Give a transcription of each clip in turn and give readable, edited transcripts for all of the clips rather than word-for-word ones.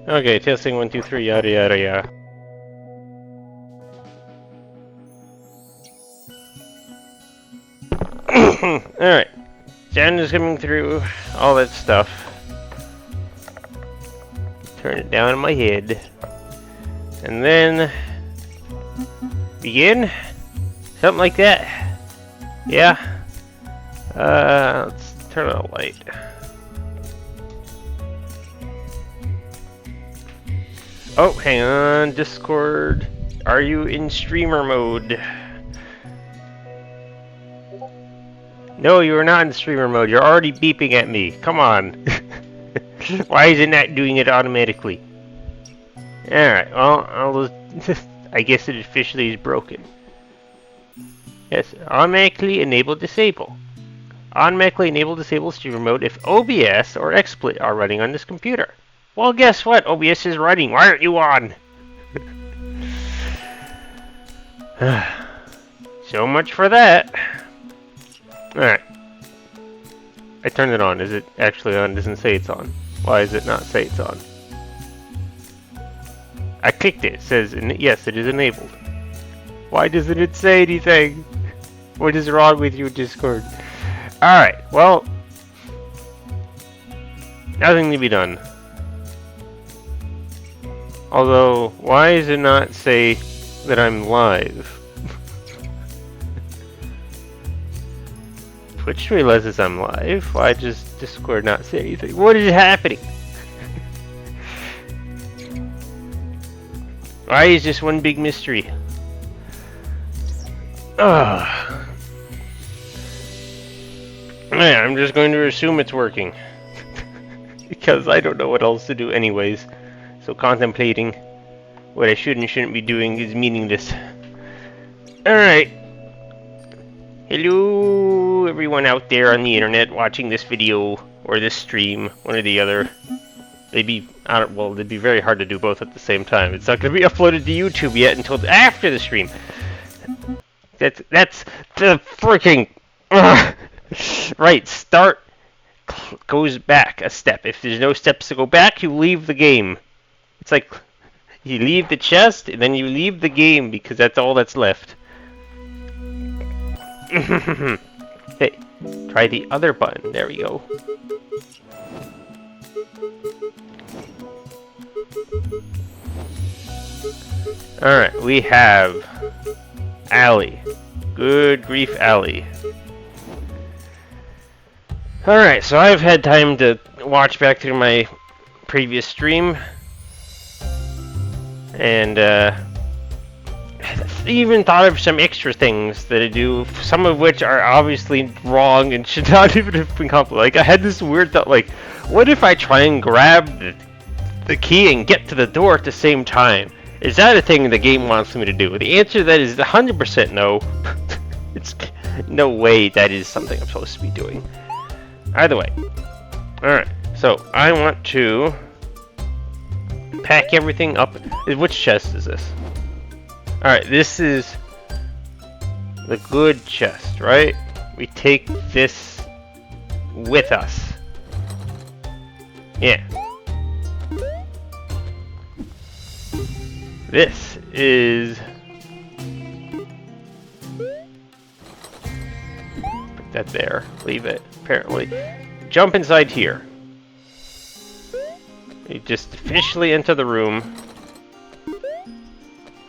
Okay, testing 1, 2, 3, yada yada yada. Alright. Sound is coming through, all that stuff. Turn it down in my head. And then begin? Something like that. Yeah. Let's turn on a light. Oh, hang on, Discord. Are you in streamer mode? No, you are not in streamer mode. You're already beeping at me. Come on. Why is it not doing it automatically? Alright, well, I guess it officially is broken. Yes, automatically enable disable. Automatically enable disable streamer mode if OBS or XSplit are running on this computer. Well, guess what? OBS is running. Why aren't you on? So much for that. Alright. I turned it on. Is it actually on? It doesn't say it's on. Why does it not say it's on? I clicked it. It says, yes, it is enabled. Why doesn't it say anything? What is wrong with you, Discord? Alright, well, nothing to be done. Although, why does it not say that I'm live? Twitch realizes I'm live. Why does Discord not say anything? What is happening? Why is this one big mystery? Ugh. Yeah, I'm just going to assume it's working. Because I don't know what else to do anyways. So contemplating what I should and shouldn't be doing is meaningless. Alright. Hello everyone out there on the internet watching this video or this stream, one or the other. Well, it'd be very hard to do both at the same time. It's not going to be uploaded to YouTube yet until after the stream. That's the freaking... Right, start goes back a step. If there's no steps to go back, you leave the game. It's like you leave the chest and then you leave the game because that's all that's left. Hey, try the other button. There we go. Alright, we have Allie. Good grief, Allie. Alright, so I've had time to watch back through my previous stream. And, even thought of some extra things that I do, some of which are obviously wrong and should not even have been complicated. Like, I had this weird thought, like, what if I try and grab the key and get to the door at the same time? Is that a thing the game wants me to do? The answer to that is 100% no. It's no way that is something I'm supposed to be doing. Either way. Alright, so I want to pack everything up. Which chest is this? Alright, this is the good chest, right? We take this with us. Yeah. This is... Put that there. Leave it, apparently. Jump inside here. You just officially enter the room.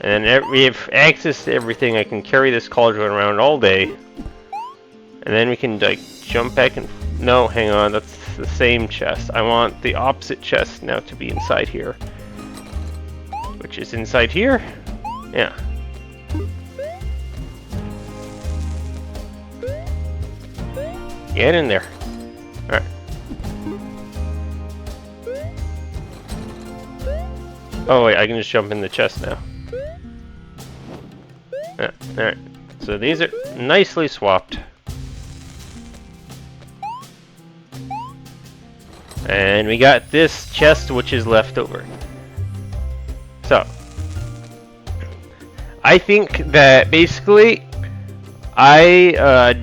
And we have access to everything. I can carry this cauldron around all day. And then we can, like, jump back and... No, hang on. That's the same chest. I want the opposite chest now to be inside here. Which is inside here? Yeah. Get in there. Alright. Oh wait, I can just jump in the chest now. Yeah, alright. So these are nicely swapped. And we got this chest which is left over. So, I think that basically, the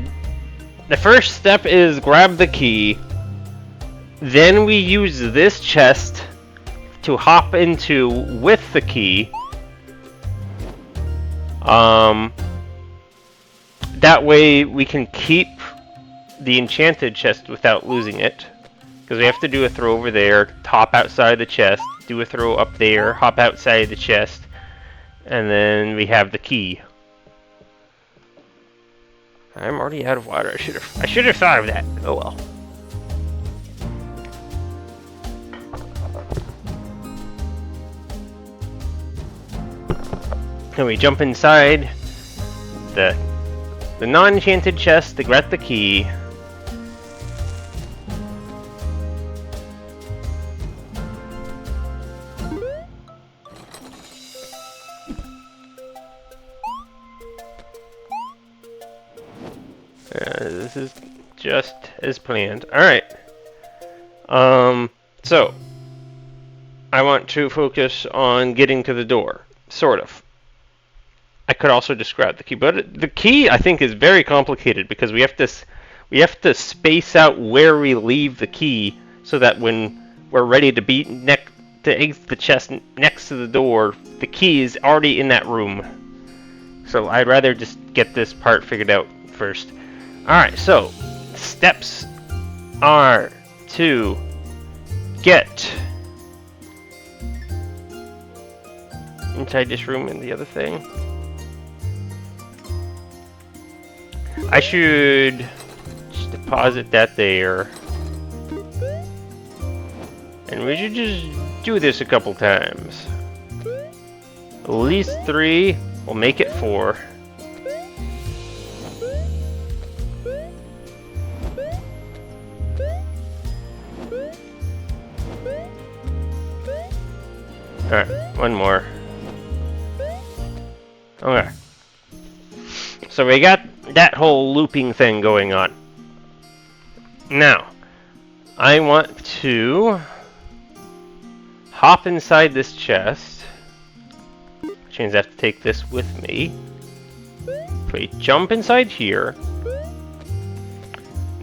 first step is grab the key, then we use this chest to hop into with the key. That way we can keep the enchanted chest without losing it. Because we have to do a throw over there, hop outside the chest, do a throw up there, hop outside the chest, and then we have the key. I'm already out of water. I should have thought of that. Oh well. And we jump inside the non-enchanted chest to get the key. This is just as planned. Alright. So I want to focus on getting to the door. Sort of. I could also describe the key, but the key I think is very complicated because we have to space out where we leave the key so that when we're ready to to exit the chest next to the door, the key is already in that room. So I'd rather just get this part figured out first. Alright, so steps are to get inside this room and the other thing. I should just deposit that there. And we should just do this a couple times. At least 3. We'll make it 4. Alright, one more. Okay. So we got that whole looping thing going on. Now, I want to hop inside this chest, which means I have to take this with me. So we jump inside here.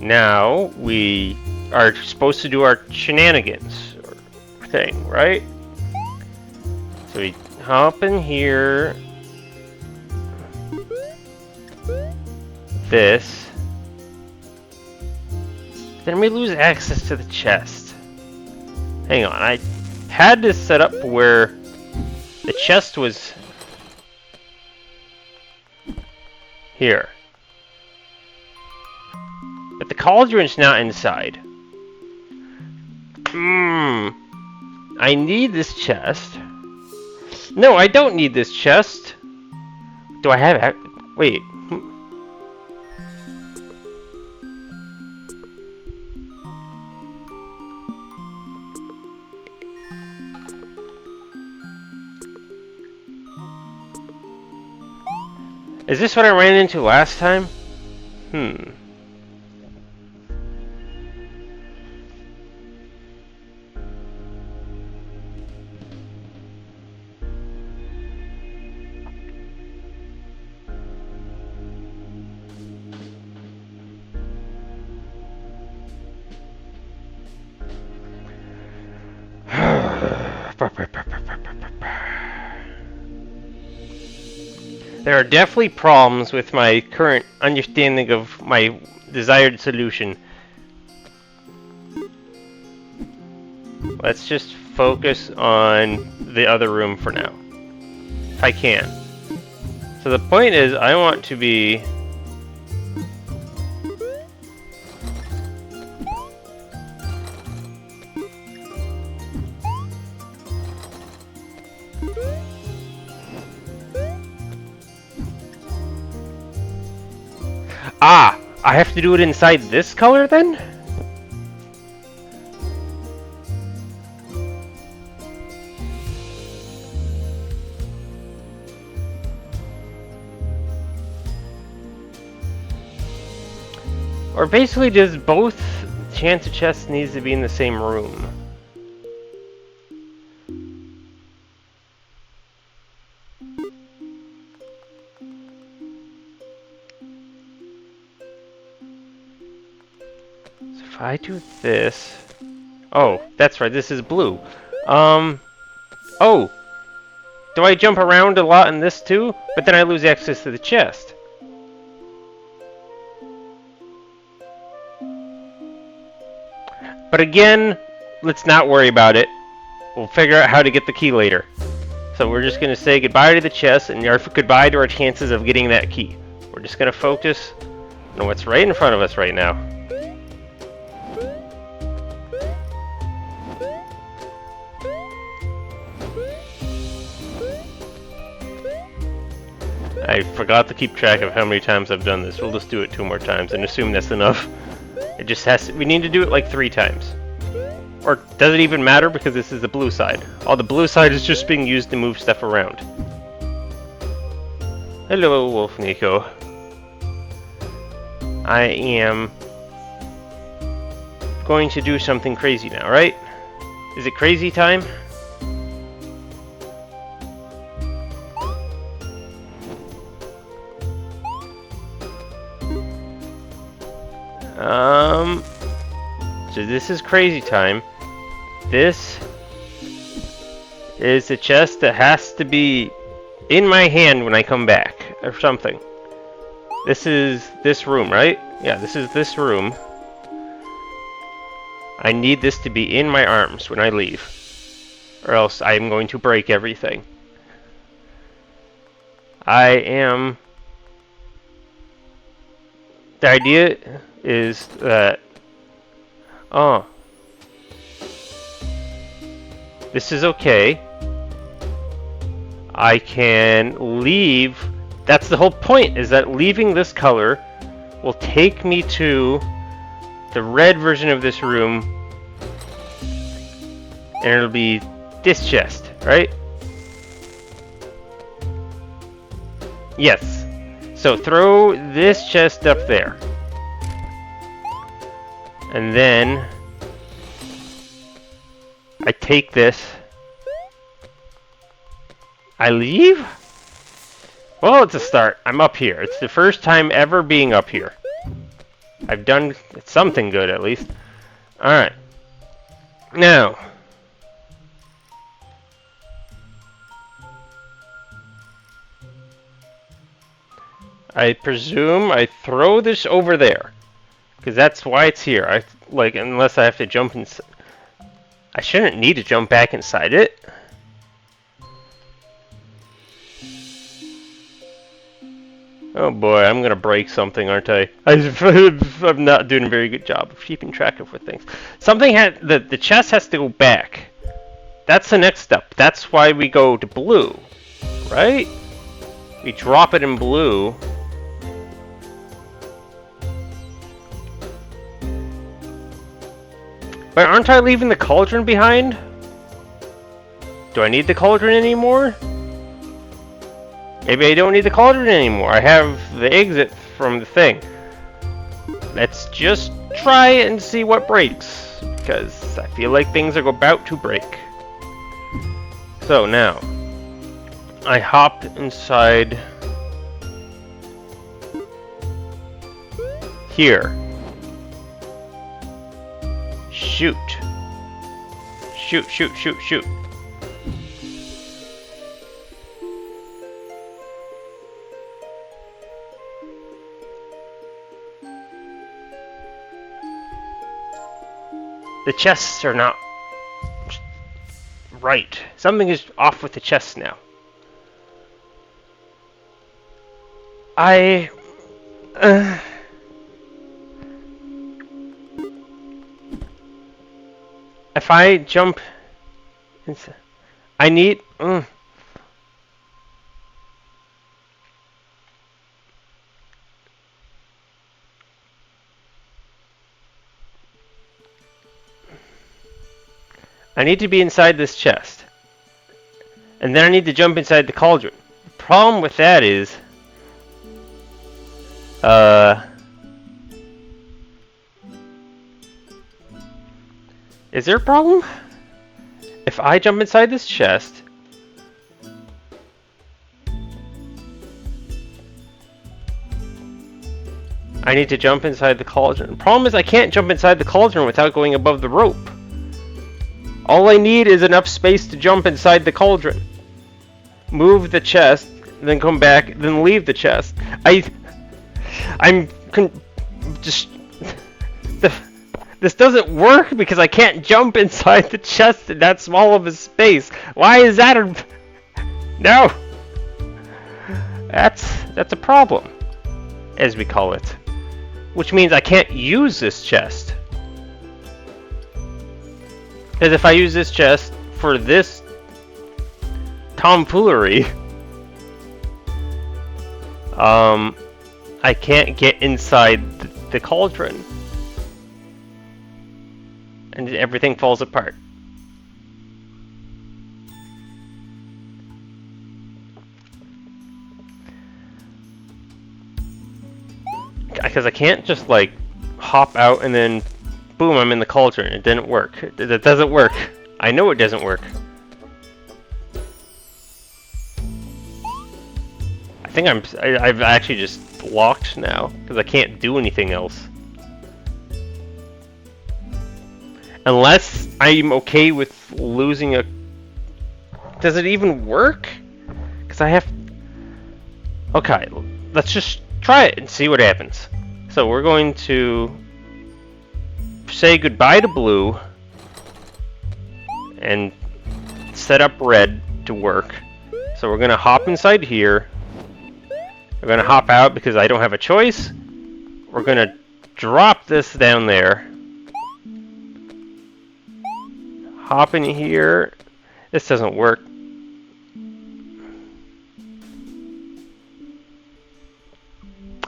Now, we are supposed to do our shenanigans thing, right? So we hop in here. This. Then we lose access to the chest. Hang on, I had this set up where the chest was here. But the cauldron's not inside. I need this chest. No, I don't need this chest. Do I have it? Wait. Is this what I ran into last time? There are definitely problems with my current understanding of my desired solution. Let's just focus on the other room for now, if I can. So the point is, I want to be... Ah! I have to do it inside this color then? Or basically does both Enchanted chests needs to be in the same room? If I do this... Oh, that's right, this is blue. Oh! Do I jump around a lot in this too? But then I lose access to the chest. But again, let's not worry about it. We'll figure out how to get the key later. So we're just going to say goodbye to the chest and goodbye to our chances of getting that key. We're just going to focus on what's right in front of us right now. I forgot to keep track of how many times I've done this. We'll just do it 2 more times and assume that's enough. It just has to, we need to do it like 3 times. Or does it even matter because this is the blue side? Oh, the blue side is just being used to move stuff around. Hello, Wolf Nico. I am going to do something crazy now, right? Is it crazy time? So this is crazy time. This is a chest that has to be in my hand when I come back, or something. This is this room, right? Yeah, this is this room. I need this to be in my arms when I leave, or else I am going to break everything. The idea is that, oh, this is okay. I can leave. That's the whole point, is that leaving this color will take me to the red version of this room, and it'll be this chest, right? Yes. So throw this chest up there. And then I take this. I leave? Well, it's a start. I'm up here. It's the first time ever being up here. I've done something good, at least. Alright. Now. I presume I throw this over there. Because that's why it's here. Unless I have to jump inside. I shouldn't need to jump back inside it. Oh boy, I'm gonna break something, aren't I? I'm not doing a very good job of keeping track of things. The chest has to go back. That's the next step. That's why we go to blue, right? We drop it in blue. But aren't I leaving the cauldron behind? Do I need the cauldron anymore? Maybe I don't need the cauldron anymore. I have the exit from the thing. Let's just try and see what breaks, because I feel like things are about to break. So now, I hop inside here. Shoot. Shoot, shoot, shoot, shoot. The chests are not right. Something is off with the chests now. If I jump inside, I need I need to be inside this chest. And then I need to jump inside the cauldron. The problem with that is there a problem? If I jump inside this chest, I need to jump inside the cauldron. The problem is I can't jump inside the cauldron without going above the rope. All I need is enough space to jump inside the cauldron. Move the chest, then come back, then leave the chest. Just... This doesn't work because I can't jump inside the chest in that small of a space. Why is that a... No! That's a problem, as we call it. Which means I can't use this chest. Because if I use this chest for this tomfoolery, I can't get inside the cauldron. And everything falls apart. Because I can't just like hop out and then boom, I'm in the cauldron. It didn't work. That doesn't work. I know it doesn't work. I think I've actually just blocked now because I can't do anything else. Unless I'm okay with losing a... Does it even work? Because I have... Okay, let's just try it and see what happens. So we're going to say goodbye to blue and set up red to work. So we're going to hop inside here. We're going to hop out because I don't have a choice. We're going to drop this down there. Hop in here. This doesn't work.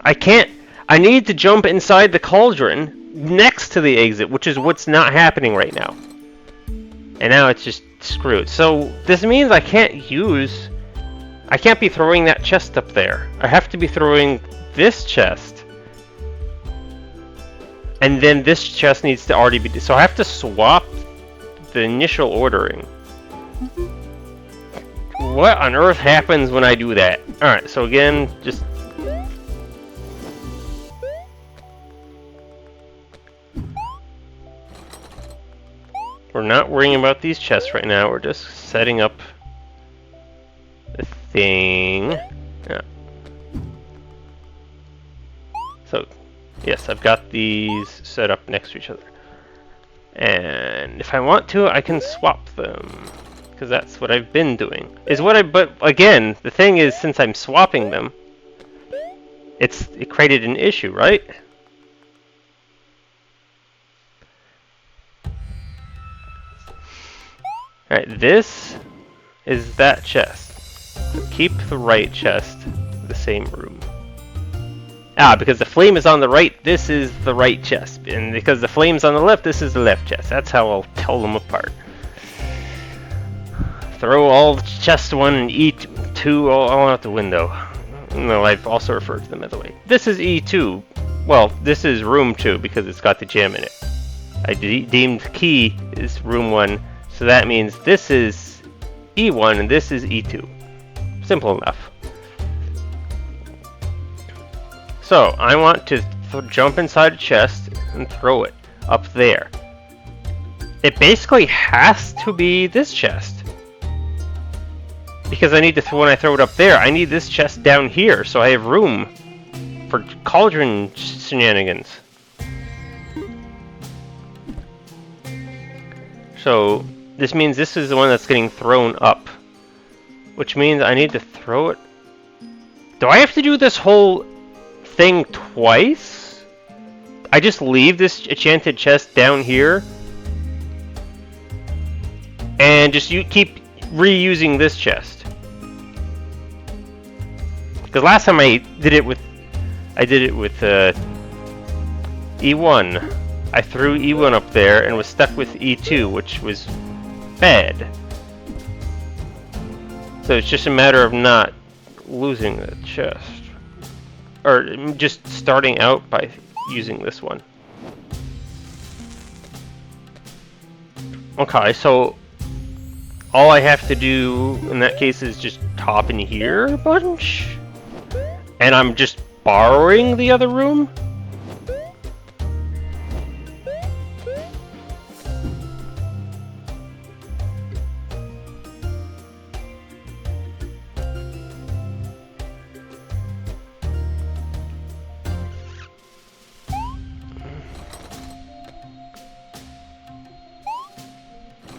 I can't. I need to jump inside the cauldron next to the exit, which is what's not happening right now. And now it's just screwed. So this means I can't be throwing that chest up there. I have to be throwing this chest. And then this chest needs to already be... So I have to swap the initial ordering. What on earth happens when I do that? Alright, so again, just... We're not worrying about these chests right now, we're just setting up the thing. Yeah. So, yes, I've got these set up next to each other. And if I want to, I can swap them. Because that's what I've been doing. But again, the thing is, since I'm swapping them, it created an issue, right? Alright, this is that chest. Keep the right chest in the same room. Ah, because the flame is on the right, this is the right chest. And because the flame's on the left, this is the left chest. That's how I'll tell them apart. Throw all chest 1 and E2 all out the window. No, I've also referred to them as the way. This is E2. Well, this is room 2 because it's got the gem in it. I deemed key is room 1. So that means this is E1 and this is E2. Simple enough. So, I want to jump inside a chest and throw it up there. It basically has to be this chest. Because I need to when I throw it up there, I need this chest down here so I have room for cauldron shenanigans. So, this means this is the one that's getting thrown up. Which means I need to throw it... Do I have to do this whole thing twice? I just leave this enchanted chest down here? And just keep reusing this chest? Because last time I did it with E1. I threw E1 up there and was stuck with E2, which was bad. So it's just a matter of not losing the chest. Or just starting out by using this one. Okay, so all I have to do in that case is just hop in here a bunch? And I'm just borrowing the other room?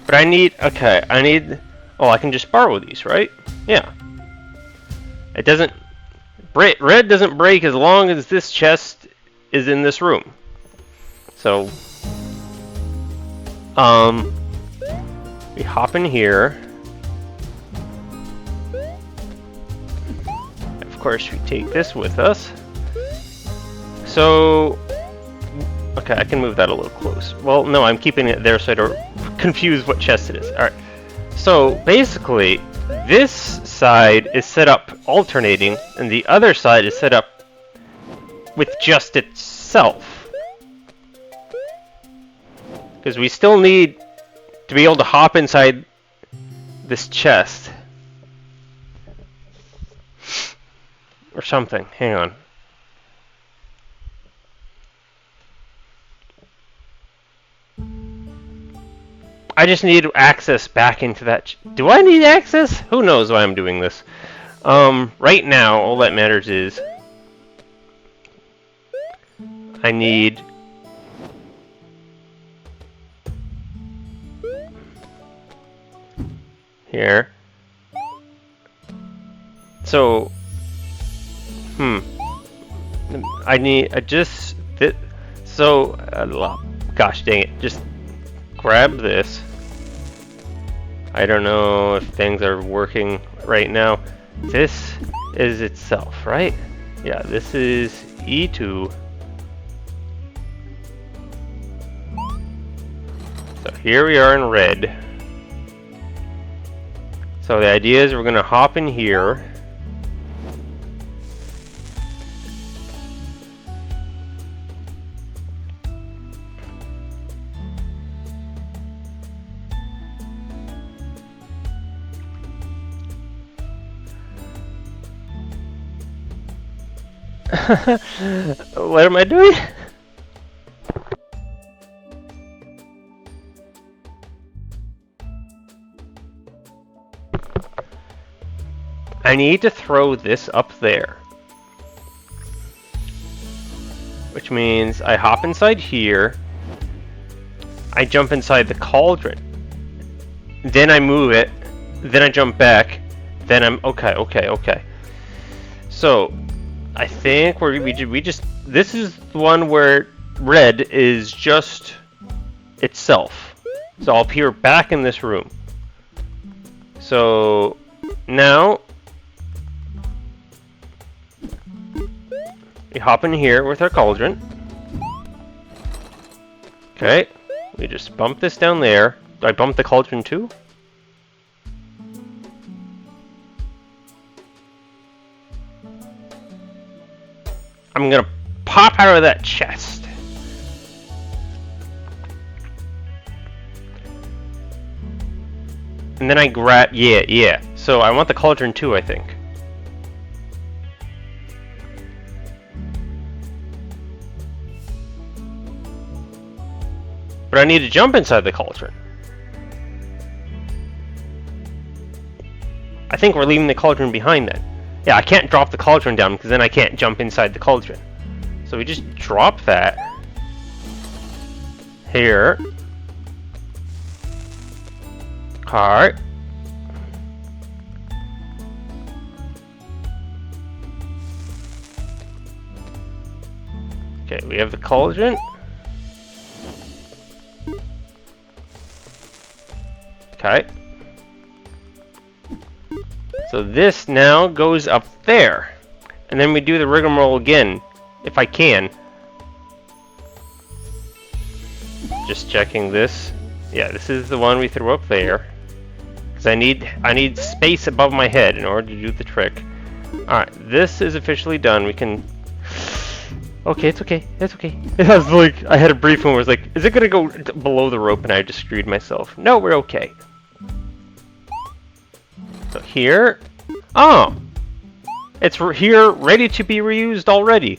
But I need, okay, I need, oh, I can just borrow these, right? Yeah. It doesn't, red doesn't break as long as this chest is in this room. So, we hop in here. Of course, we take this with us. So, okay, I can move that a little close. Well, no, I'm keeping it there so I don't confuse what chest it is. Alright, so basically, this side is set up alternating, and the other side is set up with just itself. Because we still need to be able to hop inside this chest. Or something. Hang on. I just need access back into that. Do I need access? Who knows why I'm doing this? Right now, all that matters is I need here. So, I need just this. So, gosh dang it! Just grab this. I don't know if things are working right now. This is itself, right? Yeah, this is E2. So here we are in red. So the idea is we're going to hop in here. What am I doing? I need to throw this up there. Which means I hop inside here. I jump inside the cauldron. Then I move it. Then I jump back. Then I'm... Okay. So, I think we just... This is the one where red is just itself. So I'll appear back in this room. So, now... We hop in here with our cauldron. Okay. We just bump this down there. Do I bump the cauldron too? I'm gonna pop out of that chest. And then I grab... Yeah. So I want the cauldron too, I think. But I need to jump inside the cauldron. I think we're leaving the cauldron behind then. Yeah, I can't drop the cauldron down because then I can't jump inside the cauldron. So we just drop that here. Alright. Okay, we have the cauldron. Okay. So this now goes up there. And then we do the rigmarole again, if I can. Just checking this. Yeah, this is the one we threw up there. Because I need space above my head in order to do the trick. Alright, this is officially done. We can... Okay, it's okay. It's okay. I was like, I had a brief one where I was like, is it gonna go below the rope? And I just screwed myself. No, we're okay. So here, oh, it's here ready to be reused already.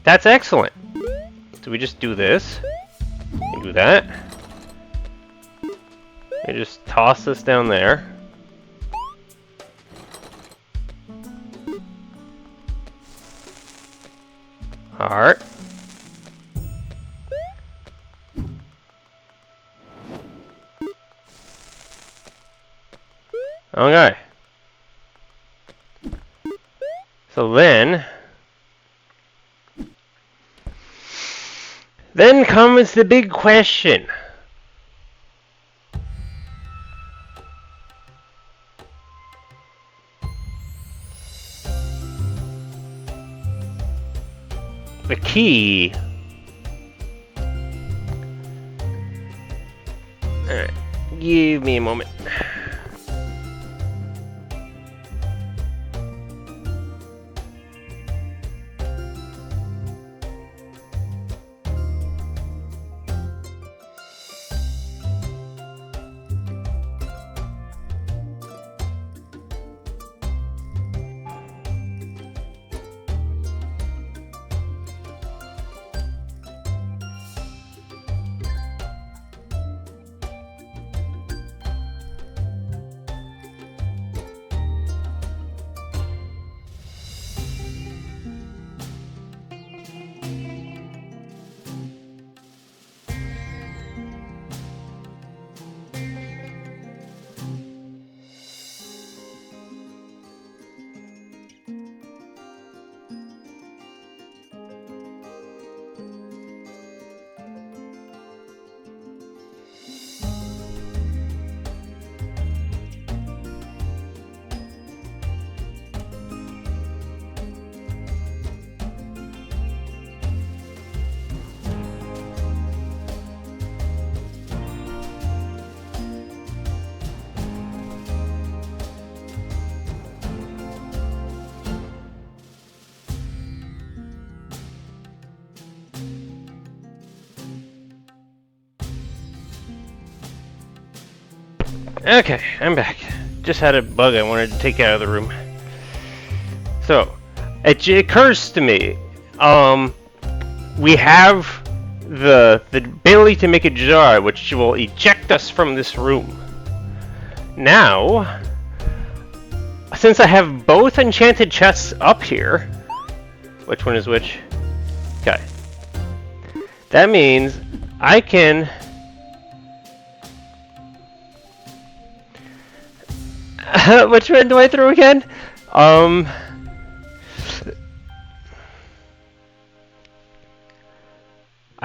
That's excellent. So we just do this, and do that. We just toss this down there. Alright. Okay. So then comes the big question. The key. Alright, give me a moment. Okay, I'm back. Just had a bug I wanted to take out of the room. So, it occurs to me, we have the ability to make a jar, which will eject us from this room. Now, since I have both enchanted chests up here, which one is which? Okay. That means I can... Which one do I throw again? I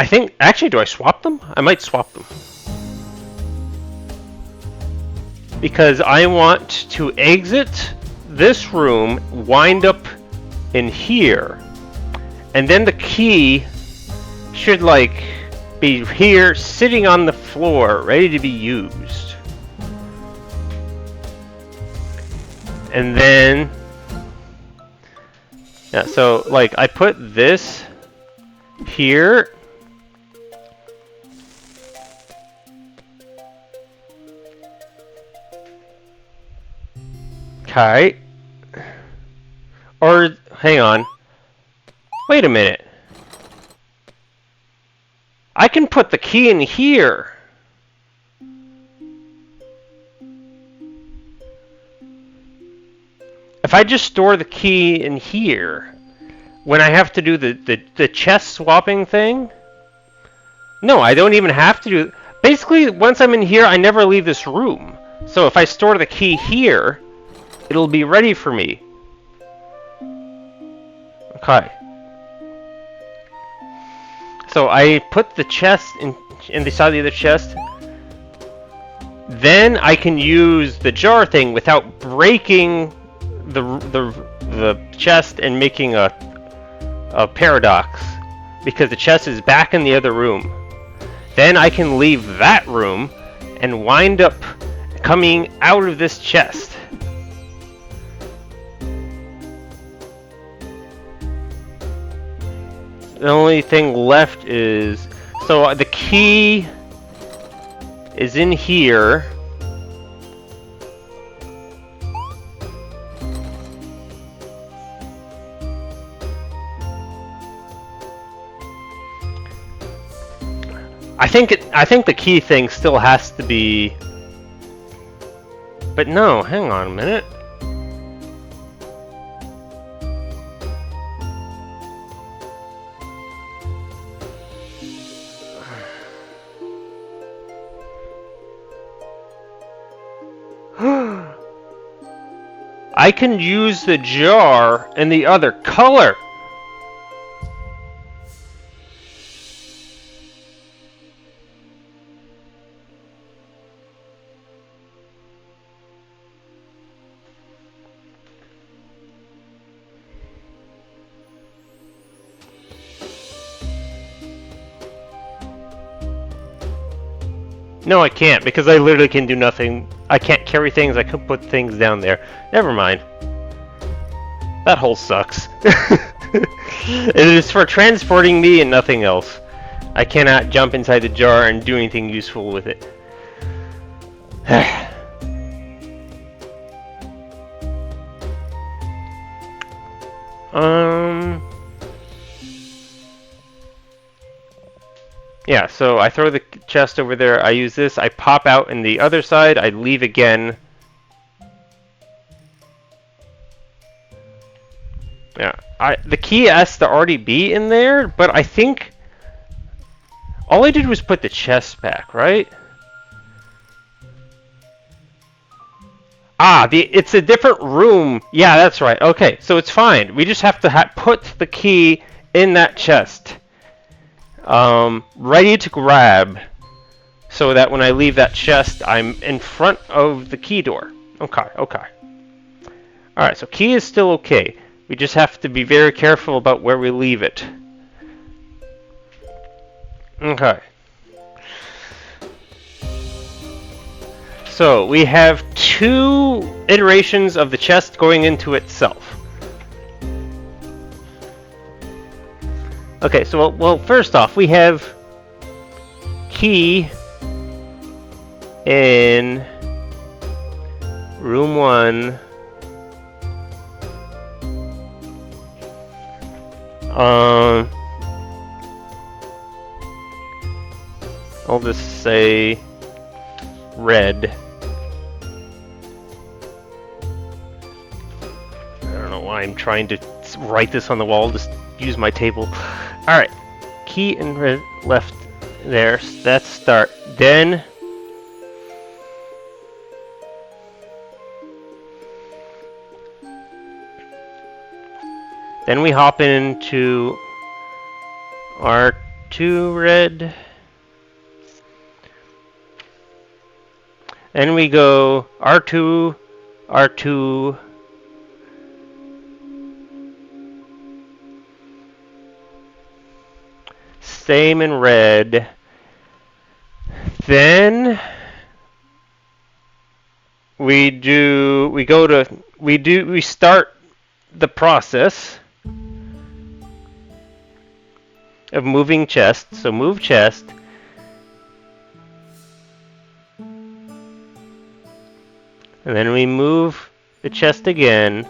think... Actually, do I swap them? I might swap them. Because I want to exit this room, wind up in here, and then the key should, like, be here, sitting on the floor, ready to be used. And then, yeah, so, like, I put this here. Okay. Or, hang on. Wait a minute. I can put the key in here. If I just store the key in here, when I have to do the chest swapping thing, no, I don't even have to do... Basically, once I'm in here, I never leave this room. So if I store the key here, it'll be ready for me. Okay. So I put the chest in the side of the other chest. Then I can use the jar thing without breaking the chest and making a paradox, because the chest is back in the other room. Then I can leave that room and wind up coming out of this chest. The only thing left is... So the key is in here. I think the key thing still has to be... But no, hang on a minute. I can use the jar in the other color. No, I can't, because I literally can do nothing. I can't carry things, I can put things down there. Never mind. That hole sucks. It is for transporting me and nothing else. I cannot jump inside the jar and do anything useful with it. Yeah, so I throw the chest over there, I use this, I pop out in the other side, I leave again. Yeah, the key has to already be in there, but I think all I did was put the chest back, right? Ah, it's a different room. Yeah, that's right. Okay, so it's fine. We just have to put the key in that chest. Ready to grab, so that when I leave that chest, I'm in front of the key door. Okay, okay. Alright, so key is still okay. We just have to be very careful about where we leave it. Okay. So, we have 2 iterations of the chest going into itself. Okay, so, well, first off, we have key in room 1. I'll just say red. I don't know why I'm trying to write this on the wall, just use my table. Alright, key in red left there, so that's start. Then we hop into R2 red. Then we go R2, R2. Same in red. Then we start the process of moving chest. So move chest. And then we move the chest again.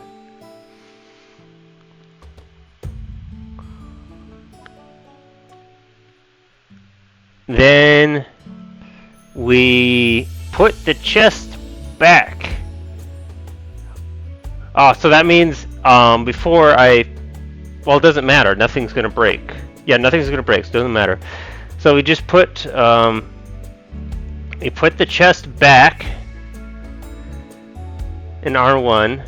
Then we put the chest back. Oh, so that means before well, it doesn't matter. Nothing's gonna break. Yeah, nothing's gonna break. So it doesn't matter. So we just put the chest back in R1.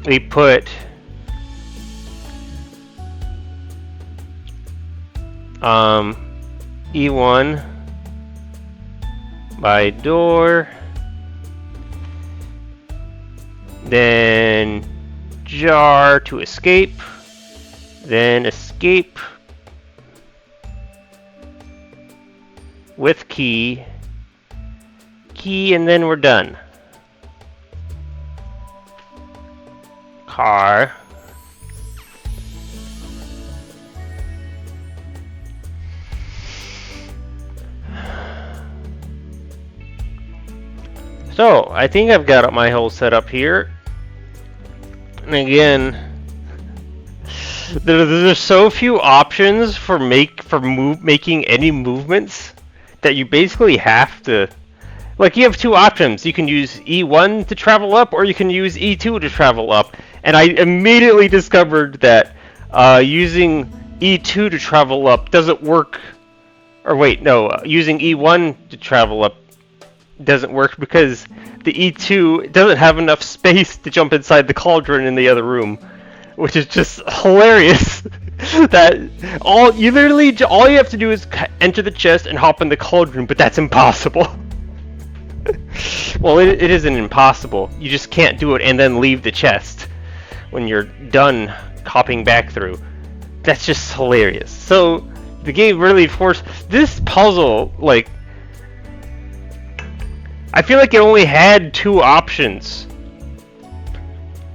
We put E1 by door, then jar to escape, then escape with key, and then we're done. Car. So, I think I've got my whole setup here. And again, there's so few options for making any movements that you basically have to... Like, you have 2 options. You can use E1 to travel up, or you can use E2 to travel up. And I immediately discovered that using E2 to travel up doesn't work. Or wait, no, using E1 to travel up doesn't work because the E2 doesn't have enough space to jump inside the cauldron in the other room, which is just hilarious. That all you have to do is enter the chest and hop in the cauldron, but that's impossible. Well, it isn't impossible. You just can't do it and then leave the chest when you're done hopping back through. That's just hilarious. So the game really forced this puzzle. Like, I feel like it only had two options,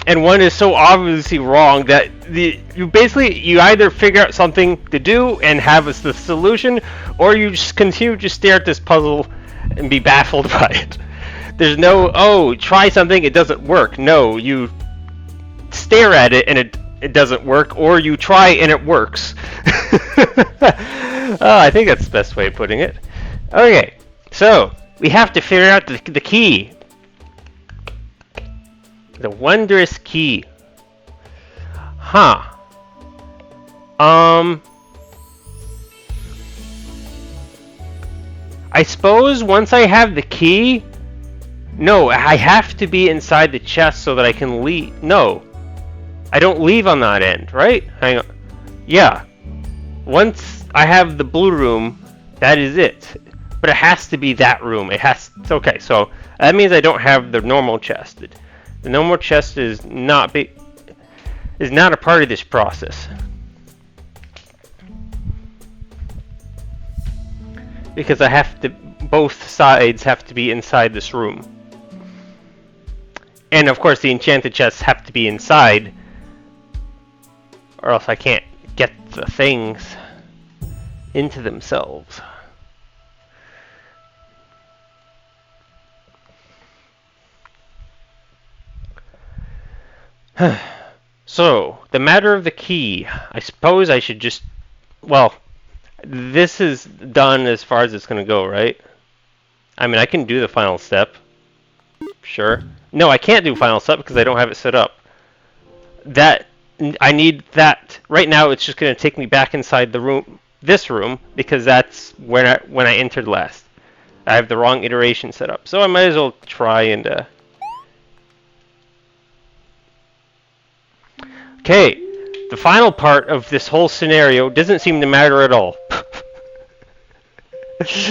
and one is so obviously wrong that you either figure out something to do and have the solution, or you just continue to stare at this puzzle and be baffled by it. There's no, oh, try something, it doesn't work. No, you stare at it and it doesn't work, or you try and it works. I think that's the best way of putting it. Okay, so we have to figure out the key. The wondrous key. Huh. I suppose once I have the key... No, I have to be inside the chest so that I can leave. No. I don't leave on that end, right? Hang on. Yeah. Once I have the blue room, that is it. But it has to be that room. It has... Okay, so that means I don't have the normal chest. The normal chest is not a part of this process. Because I have to... Both sides have to be inside this room. And of course the enchanted chests have to be inside, or else I can't get the things into themselves. So, the matter of the key. I suppose I should just... Well, this is done as far as it's going to go, right? I mean, I can do the final step. Sure. No, I can't do final step because I don't have it set up. I need that. Right now, it's just going to take me back inside the room, this room, because that's when I entered last. I have the wrong iteration set up, so I might as well try and... Okay, the final part of this whole scenario doesn't seem to matter at all.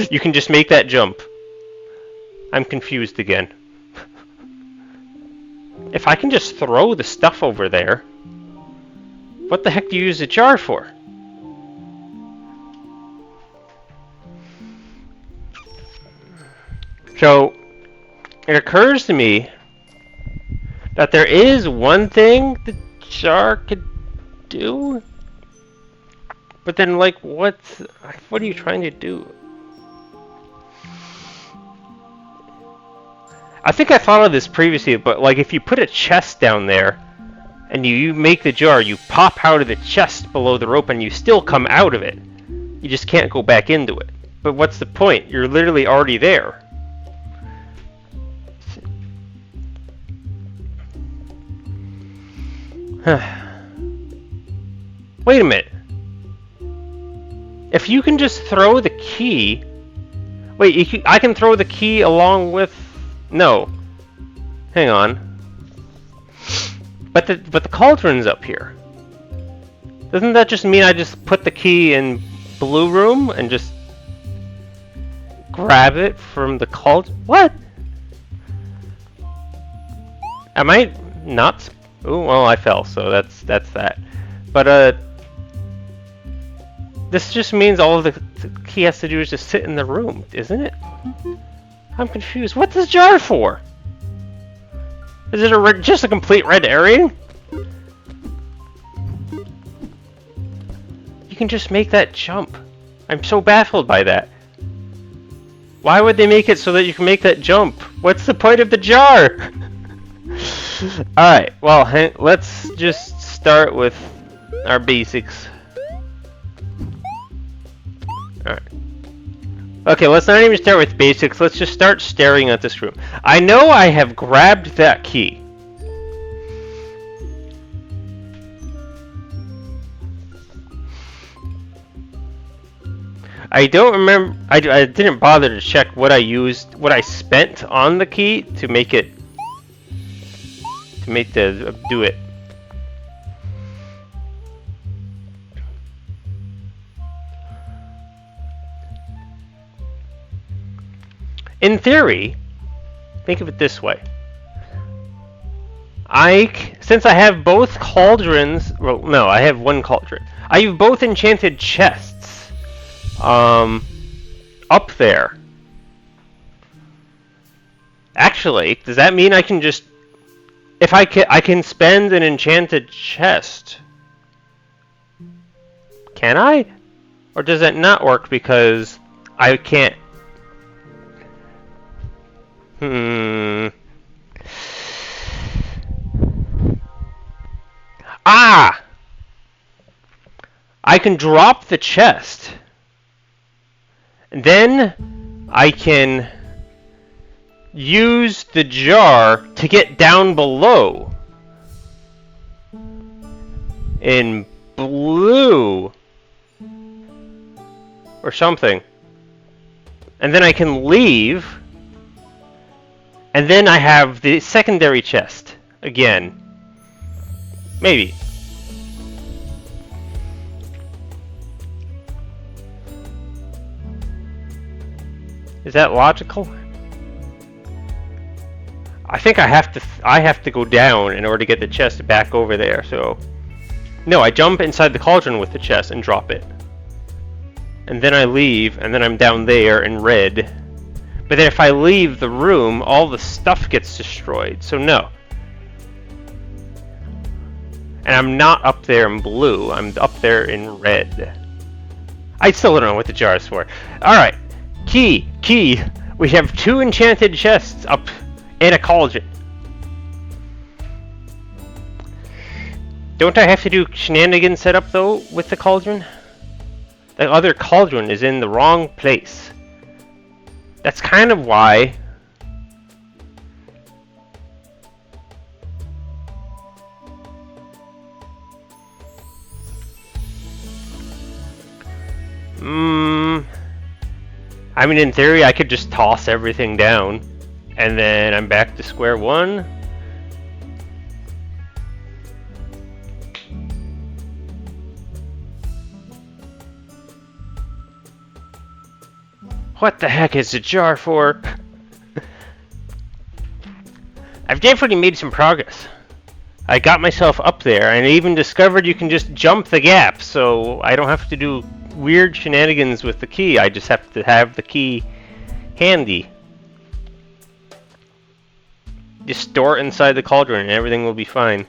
You can just make that jump. I'm confused again. If I can just throw the stuff over there, what the heck do you use the jar for? So, it occurs to me that there is one thing the jar could do, but then, like, what are you trying to do? I think I thought of this previously, but like if you put a chest down there and you make the jar, you pop out of the chest below the rope and you still come out of it. You just can't go back into it. But what's the point? You're literally already there. Wait a minute. If you can just throw the key... Wait, I can throw the key along with... No. Hang on. But the cauldron's up here. Doesn't that just mean I just put the key in blue room and just grab it from the cauldron? What? Am I not? Oh, well, I fell, so that's that. But this just means all of the key has to do is just sit in the room, isn't it? I'm confused. What's this jar for? Is it just a complete red herring? You can just make that jump. I'm so baffled by that. Why would they make it so that you can make that jump? What's the point of the jar? Alright, well, let's just start with our basics. Alright. Okay, let's not even start with basics. Let's just start staring at this room. I know I have grabbed that key. I don't remember. I didn't bother to check what I used, what I spent on the key to make it, do it. In theory, think of it this way. Since I have both cauldrons, well, no, I have one cauldron. I have both enchanted chests, up there. Actually, does that mean I can just, if I can spend an enchanted chest? Can I? Or does that not work because I can't? Ah! I can drop the chest. And then I can use the jar to get down below. In blue. Or something. And then I can leave. And then I have the secondary chest again. Maybe. Is that logical? I think I have to go down in order to get the chest back over there. So no, I jump inside the cauldron with the chest and drop it. And then I leave, and then I'm down there in red. But then if I leave the room, all the stuff gets destroyed, so no. And I'm not up there in blue, I'm up there in red. I still don't know what the jar is for. Alright, key! We have 2 enchanted chests up in a cauldron. Don't I have to do shenanigans setup though with the cauldron? The other cauldron is in the wrong place. That's kind of why. I mean, in theory, I could just toss everything down, and then I'm back to square one. What the heck is the jar for? I've definitely made some progress. I got myself up there, and I even discovered you can just jump the gap, so I don't have to do weird shenanigans with the key. I just have to have the key handy. Just store it inside the cauldron, and everything will be fine.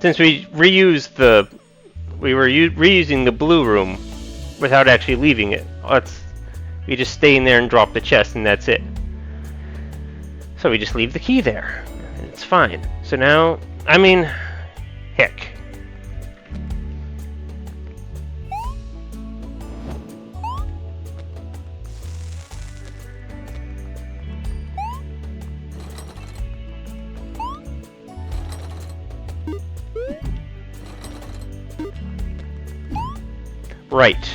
Since we were reusing the blue room without actually leaving it. We just stay in there and drop the chest, and that's it. So we just leave the key there. And it's fine. So now, I mean, heck. Right.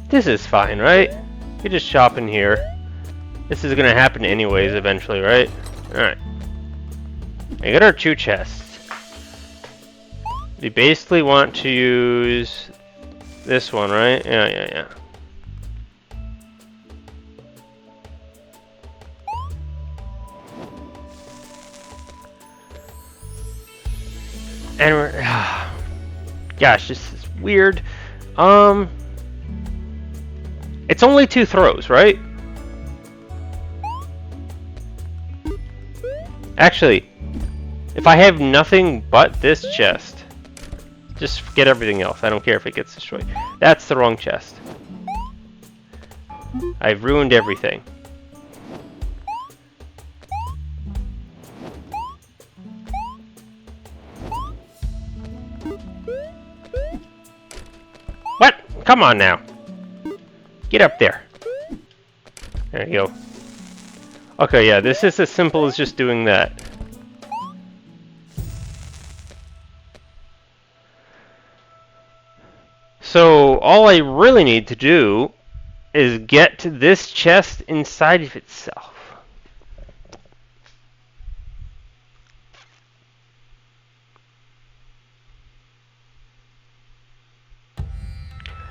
This is fine, right? You just shop in here. This is gonna happen anyways eventually, right? Alright. We got our 2 chests. We basically want to use this one, right? Yeah. And we're... gosh, this is weird. It's only 2 throws, right? Actually, if I have nothing but this chest, just forget everything else. I don't care if it gets destroyed. That's the wrong chest. I've ruined everything. What? Come on now. Get up there. There you go. Okay, yeah, this is as simple as just doing that. all I really need to do is get this chest inside of itself.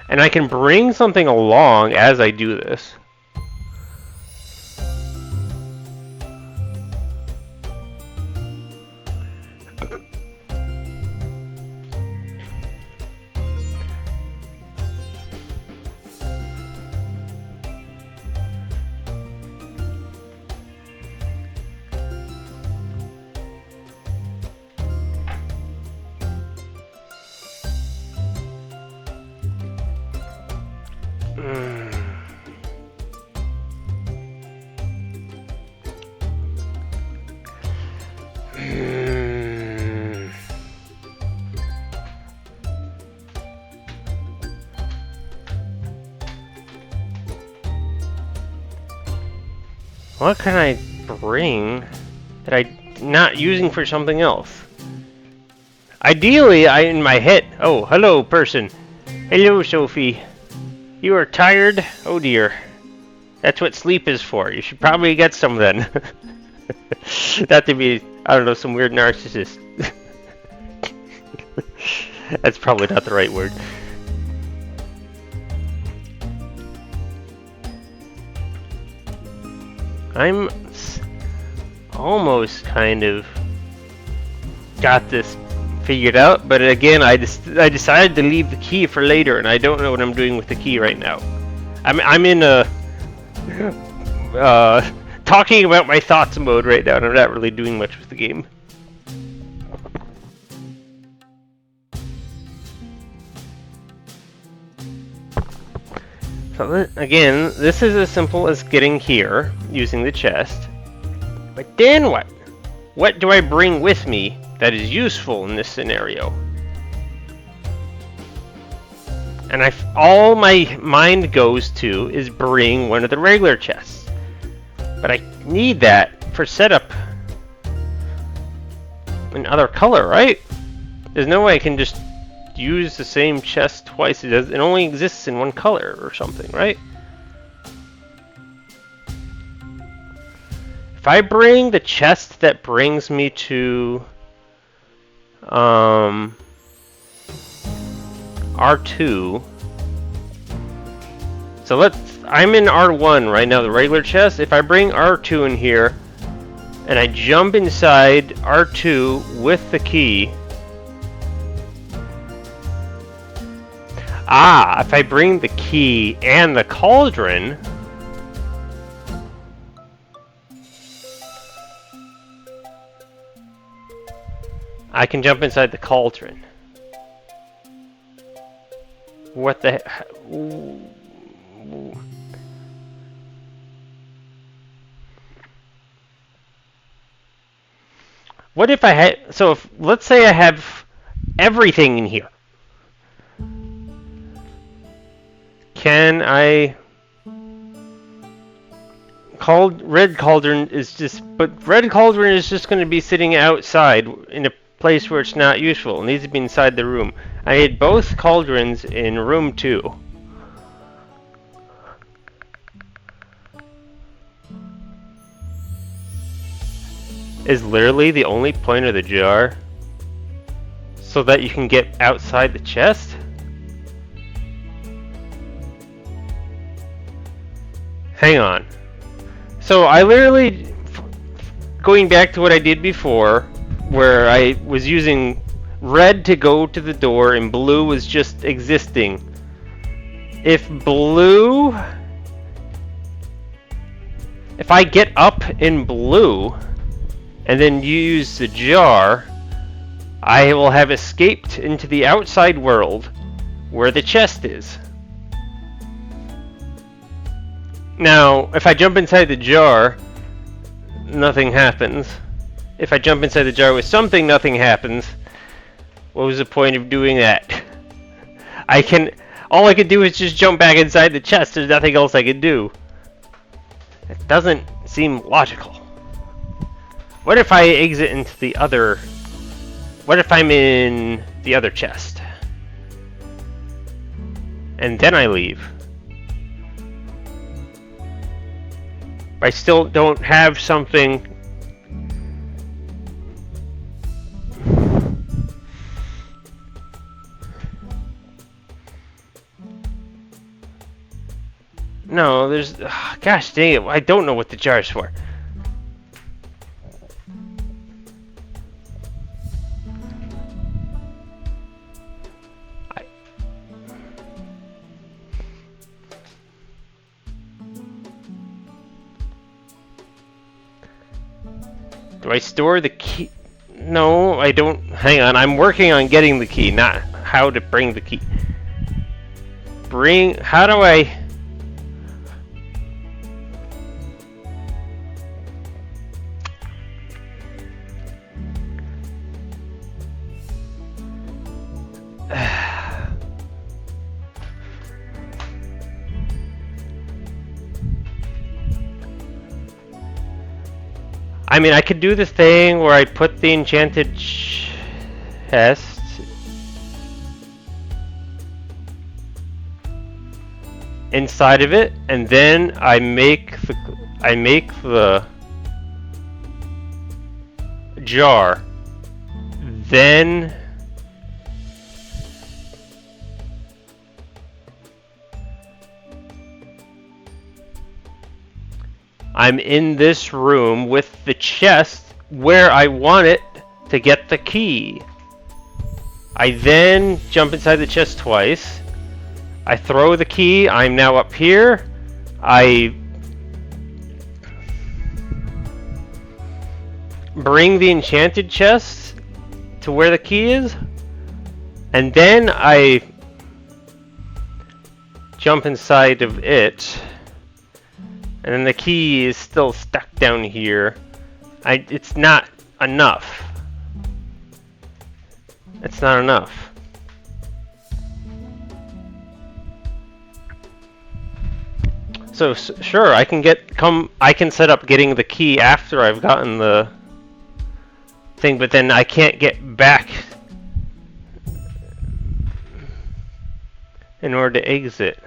And I can bring something along as I do this. What can I bring that I'm not using for something else? Ideally, in my head... Oh, hello, person. Hello, Sophie. You are tired? Oh dear. That's what sleep is for. You should probably get some then. Not to be, I don't know, some weird narcissist. That's probably not the right word. I'm almost kind of got this figured out, but again, I decided to leave the key for later, and I don't know what I'm doing with the key right now. I'm in a talking about my thoughts mode right now, and I'm not really doing much with the game. So again, this is as simple as getting here, using the chest. But then what? What do I bring with me that is useful in this scenario? And all my mind goes to is bring one of the regular chests. But I need that for setup in other color, right? There's no way I can just use the same chest twice. It only exists in one color or something, right? If I bring the chest that brings me to R2, so I'm in R1 right now, the regular chest. If I bring R2 in here and I jump inside R2 with the key, if I bring the key and the cauldron, I can jump inside the cauldron. What the heck? What if I had... So, let's say I have everything in here. Can I... Red Cauldron is just... But Red Cauldron is just going to be sitting outside in a place where it's not useful. It needs to be inside the room. I need both cauldrons in room 2. Is literally the only point of the jar so that you can get outside the chest? Hang on. So I literally, going back to what I did before, where I was using red to go to the door and blue was just existing. If I get up in blue and then use the jar, I will have escaped into the outside world where the chest is. Now, if I jump inside the jar, nothing happens. If I jump inside the jar with something, nothing happens. What was the point of doing that? All I can do is just jump back inside the chest. There's nothing else I can do. It doesn't seem logical. What if I exit into the other... What if I'm in the other chest? and then I leave. I still don't have something. No, there's... gosh dang it, I don't know what the jar's for. Do I store the key? No, I don't. Hang on, I'm working on getting the key, not how to bring the key. How do I... I mean, I could do the thing where I put the enchanted chest inside of it, and then I make the jar. Then I'm in this room with the chest where I want it to get the key. I then jump inside the chest twice. I throw the key. I'm now up here. I bring the enchanted chest to where the key is. And then I jump inside of it. And then the key is still stuck down here. It's not enough. It's not enough. So sure, I can set up getting the key after I've gotten the thing, but then I can't get back in order to exit.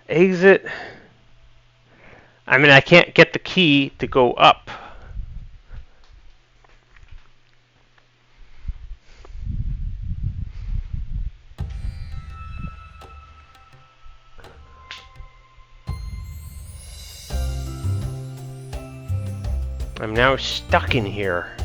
Exit. I mean, I can't get the key to go up. I'm now stuck in here.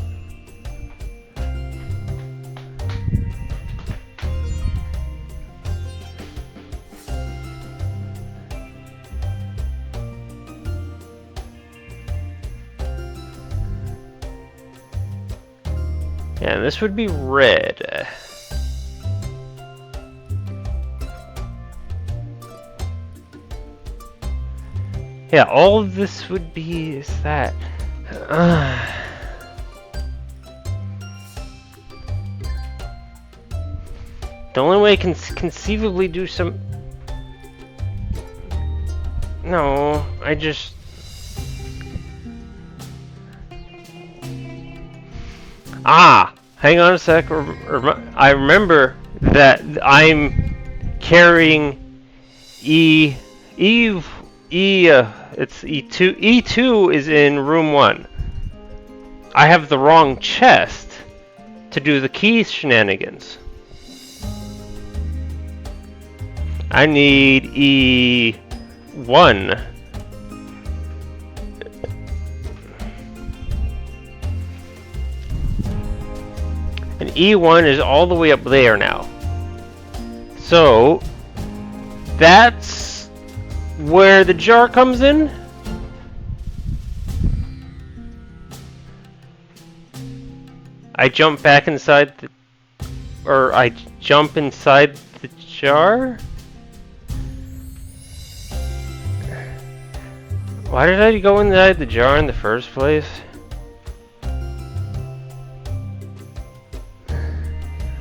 Yeah, this would be red. Yeah, all of this would be is that. The only way I can conceivably do some... No, I just... Hang on a sec. I remember that I'm carrying it's E2. E2 is in room 1. I have the wrong chest to do the key shenanigans. I need E1. And E1 is all the way up there now. So, that's where the jar comes in. I jump back inside I jump inside the jar? Why did I go inside the jar in the first place?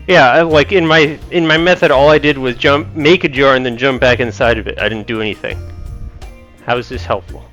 Yeah, like in my method, all I did was make a jar and then jump back inside of it. I didn't do anything. How is this helpful?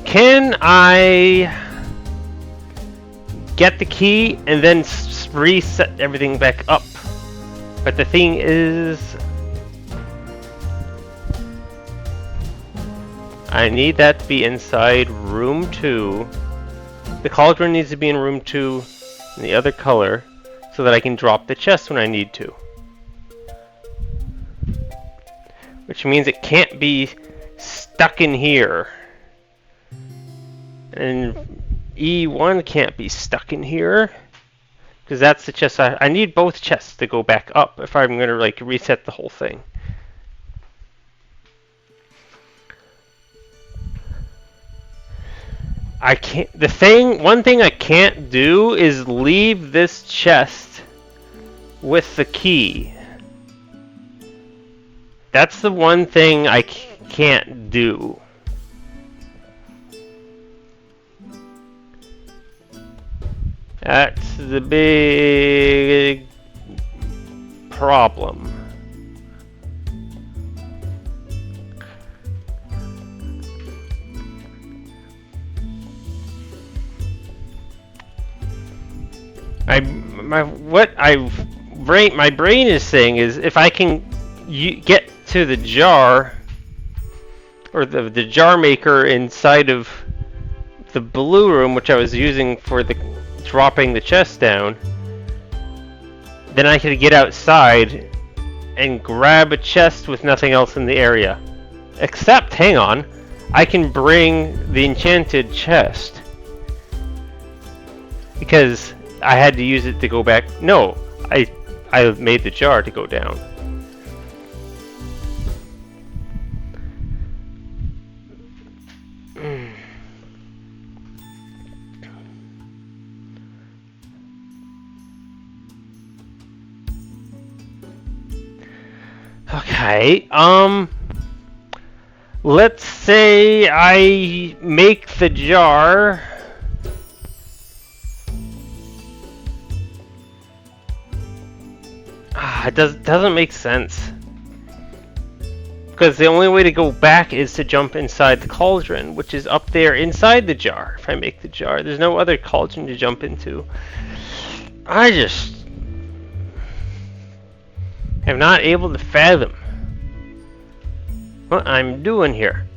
can I get the key and then reset everything back up? But the thing is, I need that to be inside room 2. The cauldron needs to be in room 2 in the other color so that I can drop the chest when I need to. Which means it can't be stuck in here. And E1 can't be stuck in here. Because that's the chest I need both chests to go back up if I'm going to like reset the whole thing. I can't, one thing I can't do is leave this chest with the key. That's the one thing I can't do. That's the big problem. My brain is saying is if I can get to the jar or the jar maker inside of the blue room, which I was using for the dropping the chest down, then I could get outside and grab a chest with nothing else in the area. Except, hang on, I can bring the enchanted chest because I had to use it to go back. No, I made the jar to go down. Okay, let's say I make the jar. It doesn't make sense. Because the only way to go back is to jump inside the cauldron, which is up there inside the jar. If I make the jar, there's no other cauldron to jump into. I just am not able to fathom what I'm doing here.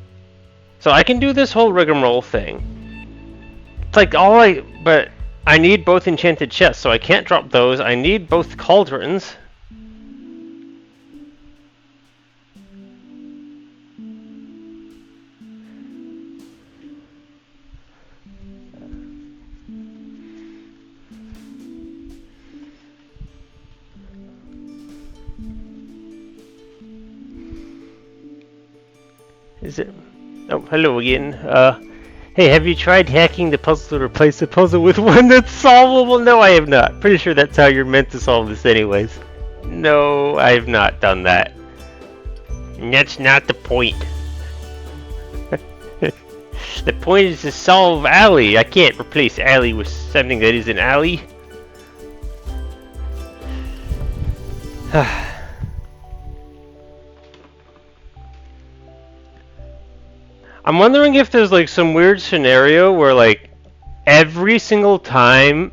So I can do this whole rigmarole thing. It's like but I need both enchanted chests, so I can't drop those. I need both cauldrons. Is it? Oh, hello again. Hey, have you tried hacking the puzzle to replace the puzzle with one that's solvable? No, I have not. Pretty sure that's how you're meant to solve this anyways. No, I have not done that. And that's not the point. The point is to solve Alley. I can't replace Alley with something that isn't Alley. I'm wondering if there's like some weird scenario where like every single time,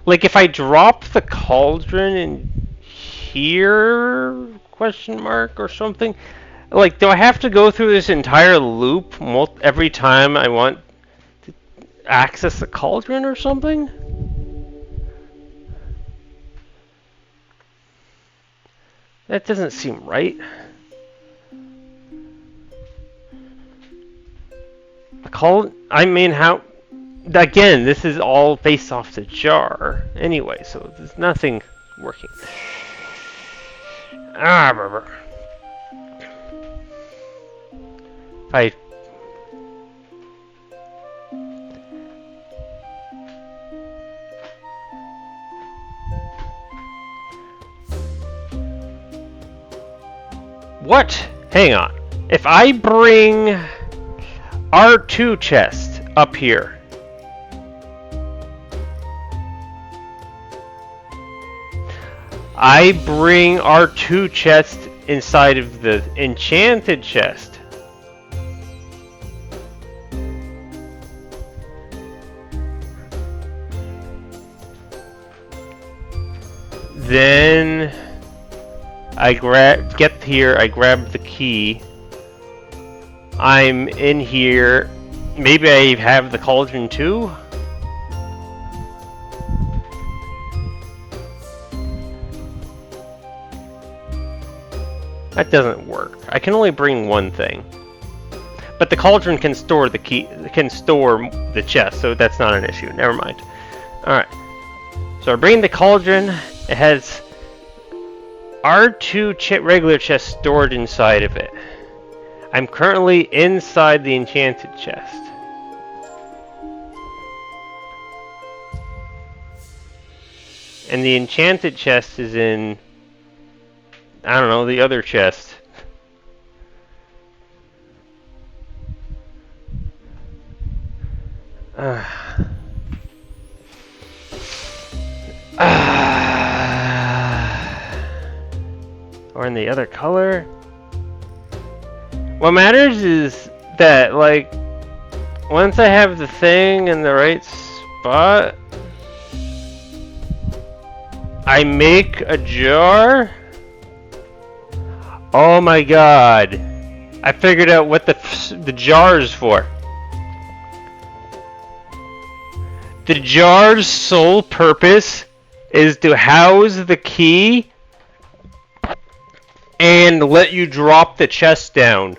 like if I drop the cauldron in here, question mark or something, like do I have to go through this entire loop every time I want to access the cauldron or something? That doesn't seem right. I mean, how? Again, this is all based off the jar, anyway, so there's nothing working. What? Hang on. If I bring R2 chest up here, I bring R2 chest inside of the enchanted chest. Then I get here, I grab the key. I'm in here. Maybe I have the cauldron too? That doesn't work. I can only bring one thing. But the cauldron can store the key, can store the chest, so that's not an issue. Never mind. Alright. So I bring the cauldron. It has R2 regular chest stored inside of it. I'm currently inside the enchanted chest. And the enchanted chest is in, I don't know, the other chest. Or in the other color. What matters is that, like, once I have the thing in the right spot, I make a jar. Oh my god. I figured out what the jar is for. The jar's sole purpose is to house the key and let you drop the chest down.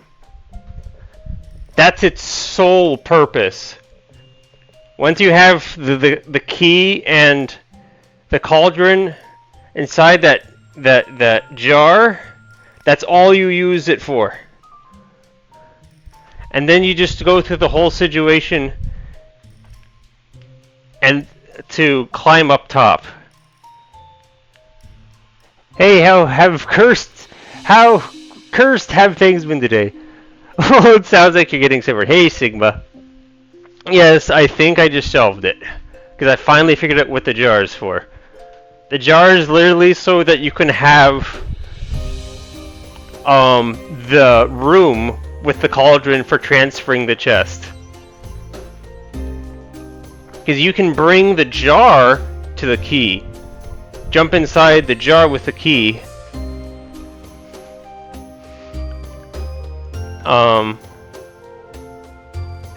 That's its sole purpose. Once you have the key and the cauldron inside that jar, that's all you use it for. And then you just go through the whole situation and to climb up top. Hey, how cursed have things been today? Oh, it sounds like you're getting silver. Hey, Sigma. Yes, I think I just solved it. Because I finally figured out what the jar is for. The jar is literally so that you can have the room with the cauldron for transferring the chest. Because you can bring the jar to the key. Jump inside the jar with the key.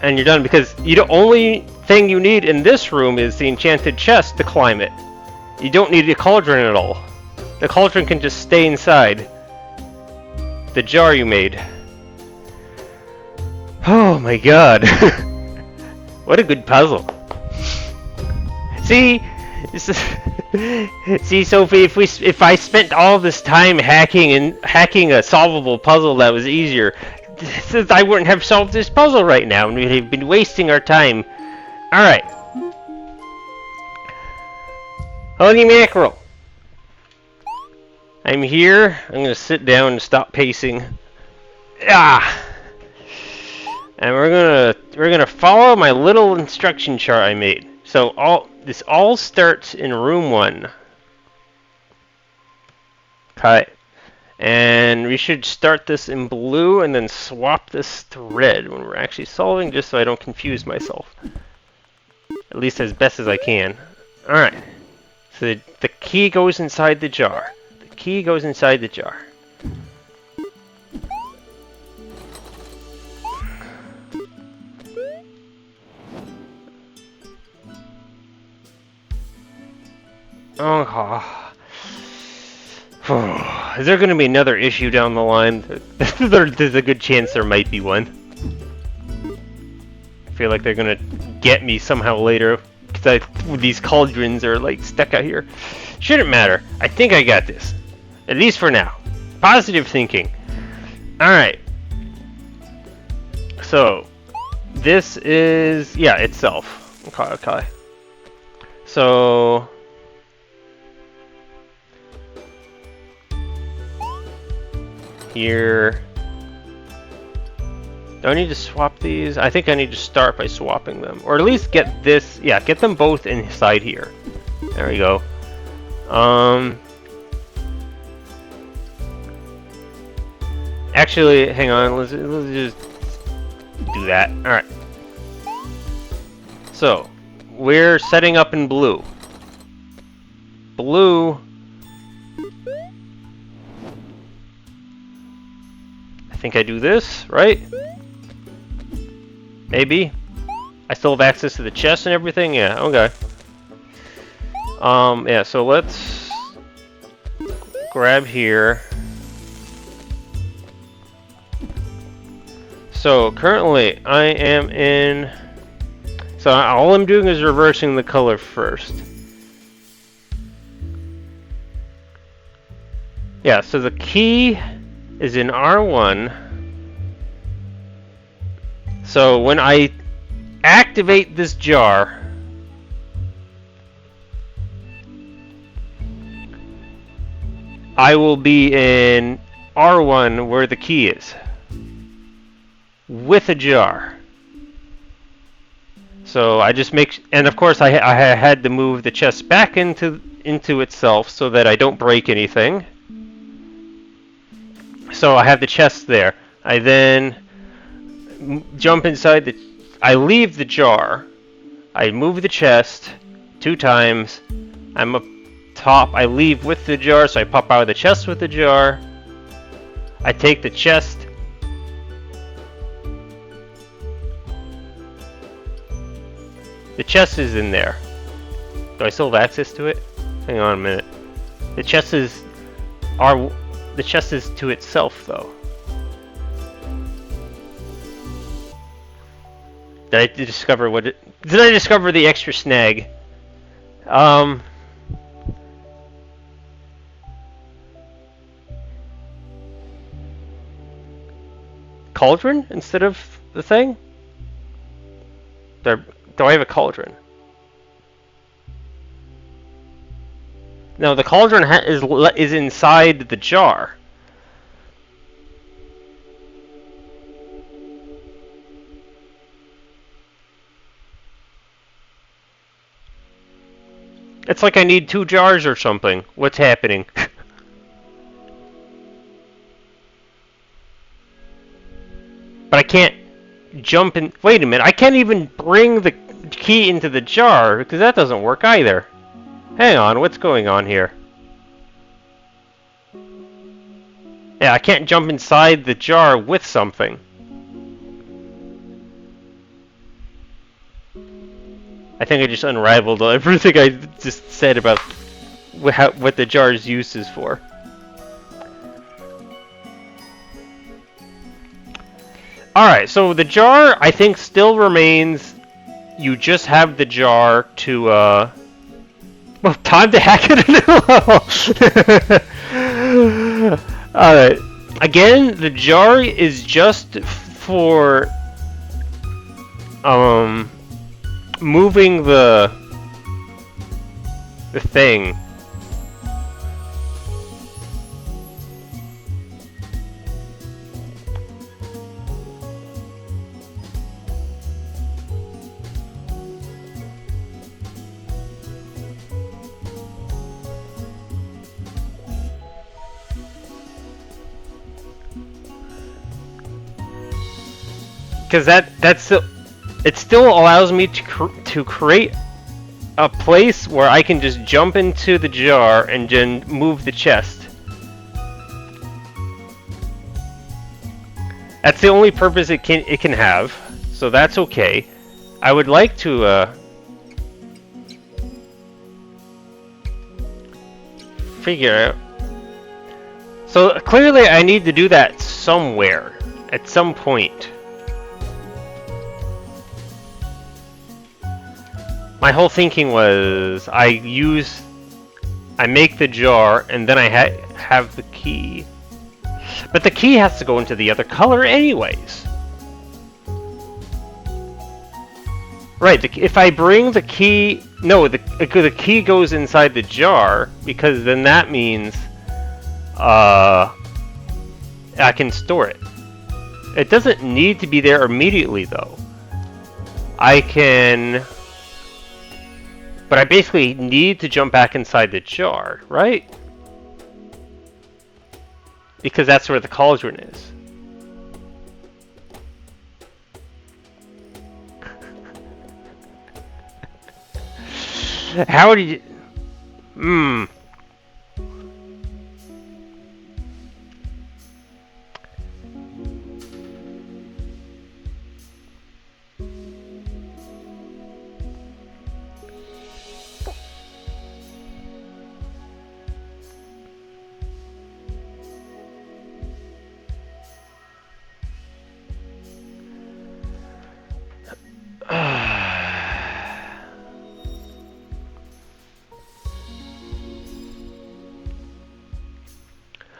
And you're done, because the only thing you need in this room is the enchanted chest to climb it. You don't need a cauldron at all. The cauldron can just stay inside the jar you made. Oh my god. What a good puzzle. See? See, Sophie, if I spent all this time hacking a solvable puzzle that was easier, I wouldn't have solved this puzzle right now, and we'd have been wasting our time. Alright. Holy mackerel. I'm here. I'm gonna sit down and stop pacing. Ah! And we're gonna follow my little instruction chart I made. So this all starts in room 1. Okay. And we should start this in blue and then swap this to red when we're actually solving, just so I don't confuse myself. At least as best as I can. Alright. So the key goes inside the jar. The key goes inside the jar. Oh. Is there going to be another issue down the line? There's a good chance there might be one. I feel like they're going to get me somehow later, because these cauldrons are like stuck out here. Shouldn't matter. I think I got this. At least for now. Positive thinking. Alright. So, this is, yeah, itself. Okay. So, here. Do I need to swap these? I think I need to start by swapping them. Or at least get this, yeah, get them both inside here. There we go. Actually, hang on. Let's just do that. All right. So we're setting up in blue. Blue. I think I do this, right? Maybe. I still have access to the chest and everything? Yeah, okay. Yeah, so let's grab here. So currently I am in... So all I'm doing is reversing the color first. Yeah, so the key is in R1. So when I activate this jar, I will be in R1 where the key is, with a jar. So I just make, and of course I had to move the chest back into itself so that I don't break anything. So I have the chest there. I then jump inside the, I leave the jar. I move the chest 2 times. I'm up top. I leave with the jar, so I pop out of the chest with the jar. I take the chest. The chest is in there. Do I still have access to it? Hang on a minute. The chest is to itself though. Did I discover what it? Did I discover the extra snag? Cauldron instead of the thing? Do I have a cauldron? No, the cauldron is inside the jar. It's like I need 2 jars or something. What's happening? But I can't jump in. Wait a minute. I can't even bring the key into the jar because that doesn't work either. Hang on. What's going on here? Yeah, I can't jump inside the jar with something. I think I just unraveled everything I just said about what the jar's use is for. Alright, so the jar, I think, still remains. You just have the jar to, well, time to hack it a new level! Alright. Again, the jar is just for, moving the thing. Because it still allows me to create a place where I can just jump into the jar and then move the chest. That's the only purpose it can have, so that's okay. I would like to figure out. So clearly, I need to do that somewhere at some point. My whole thinking was I make the jar and then I have the key. But the key has to go into the other color anyways. Right, if I bring the key... No, the key goes inside the jar because then that means I can store it. It doesn't need to be there immediately though. I can... But I basically need to jump back inside the jar, right? Because that's where the cauldron is. How did you... Hmm.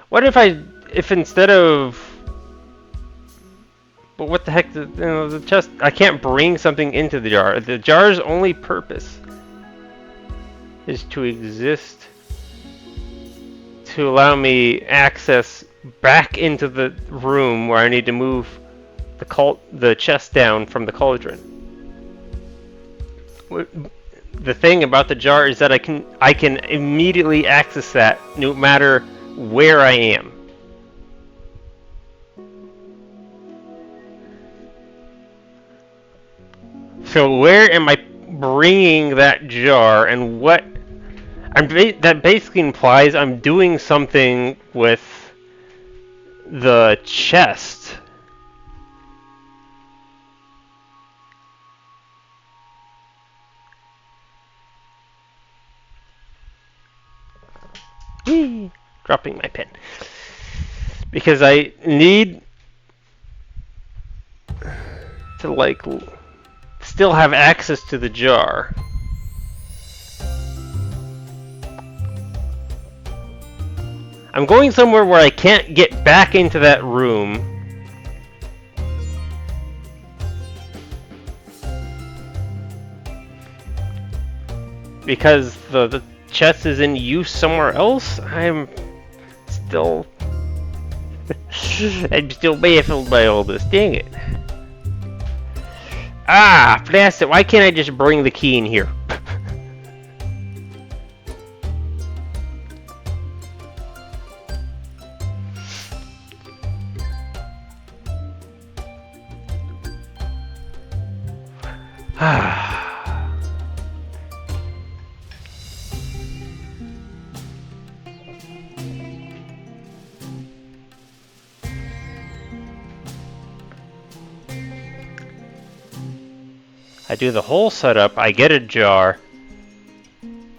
What if instead of... But what the heck, the chest... I can't bring something into the jar. The jar's only purpose is to exist to allow me access back into the room where I need to move the chest down from the cauldron. The thing about the jar is that I can immediately access that no matter where I am. So where am I bringing that jar, and what? That basically implies I'm doing something with the chest. Whee! Dropping my pen. Because I need to, like, still have access to the jar. I'm going somewhere where I can't get back into that room. Because the chest is in use somewhere else. I'm still baffled by all this. Dang it. Ah, blast it. Why can't I just bring the key in here? I do the whole setup, I get a jar. And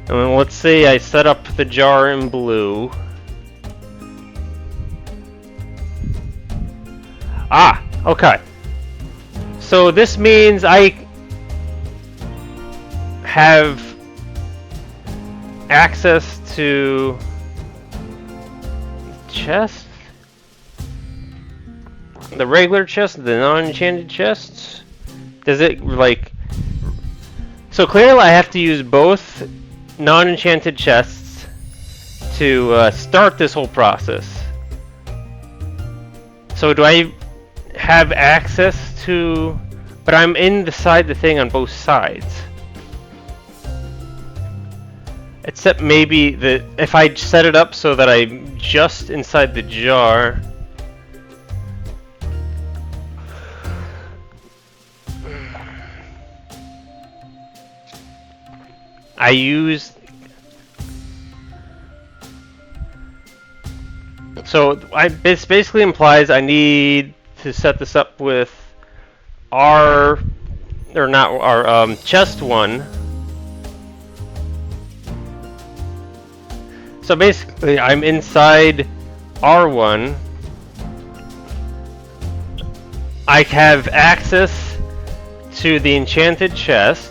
then let's say I set up the jar in blue. Ah, okay. So this means I have access to chest, the regular chest, the non-enchanted chests. Does it like? So clearly, I have to use both non-enchanted chests to start this whole process. So do I have access to? But I'm inside the thing on both sides. Except maybe that if I set it up so that I'm just inside the jar. I use... So this basically implies I need to set this up with chest 1. So basically, I'm inside R1. I have access to the enchanted chest.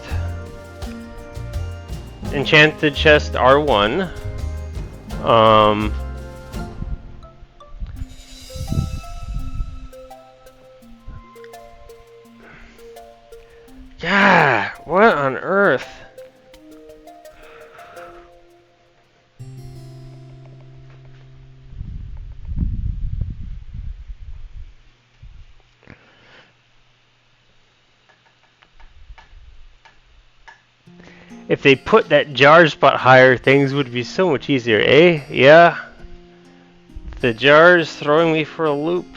Enchanted chest R1. Yeah, what on earth? If they put that jar spot higher, things would be so much easier, eh? Yeah. The jar is throwing me for a loop.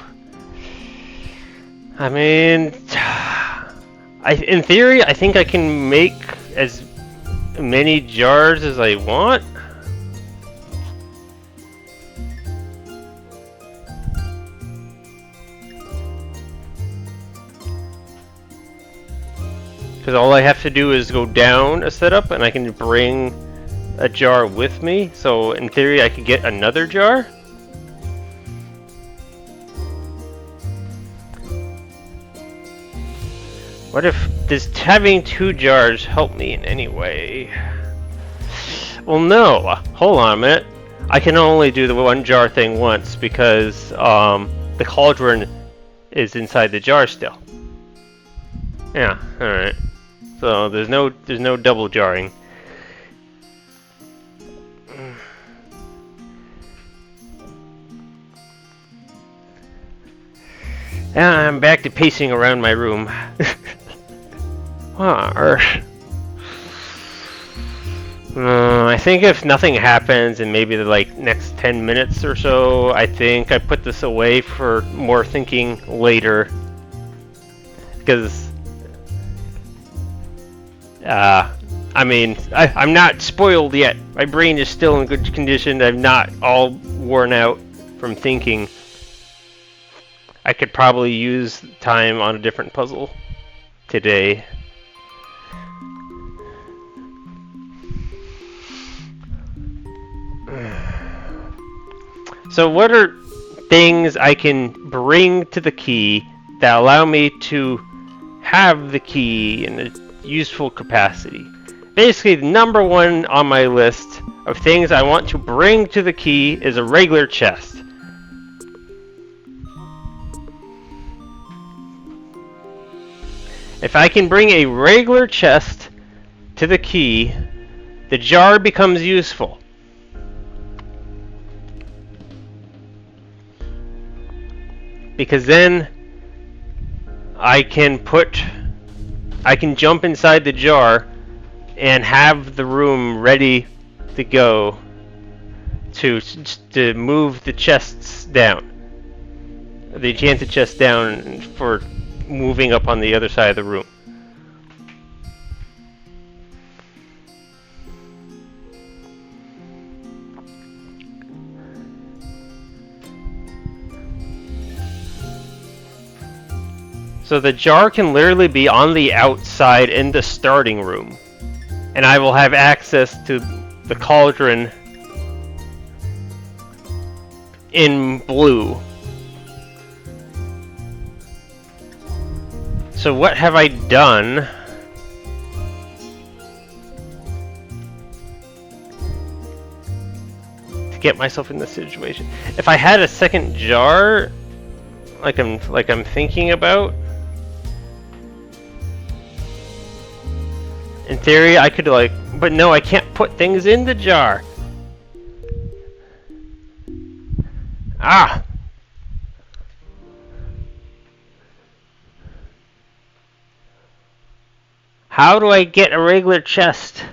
I mean, in theory, I think I can make as many jars as I want. Because all I have to do is go down a setup and I can bring a jar with me. So in theory, I could get another jar. What if does having two jars help me in any way? Well, no. Hold on a minute. I can only do the one jar thing once because the cauldron is inside the jar still. Yeah. All right. So there's no double jarring. And I'm back to pacing around my room. I think if nothing happens in maybe the next 10 minutes or so, I think I put this away for more thinking later. Because I mean, I'm not spoiled yet. My brain is still in good condition. I'm not all worn out from thinking. I could probably use time on a different puzzle today. So what are things I can bring to the key that allow me to have the key in a useful capacity? Basically, the number one on my list of things I want to bring to the key is a regular chest. If I can bring a regular chest to the key, the jar becomes useful. Because then I can jump inside the jar and have the room ready to go to move the chests down. The enchanted chest down for moving up on the other side of the room. So the jar can literally be on the outside in the starting room. And I will have access to the cauldron in blue. So what have I done? To get myself in this situation? If I had a second jar, like I'm thinking about, in theory I could but no, I can't put things in the jar. Ah! How do I get a regular chest?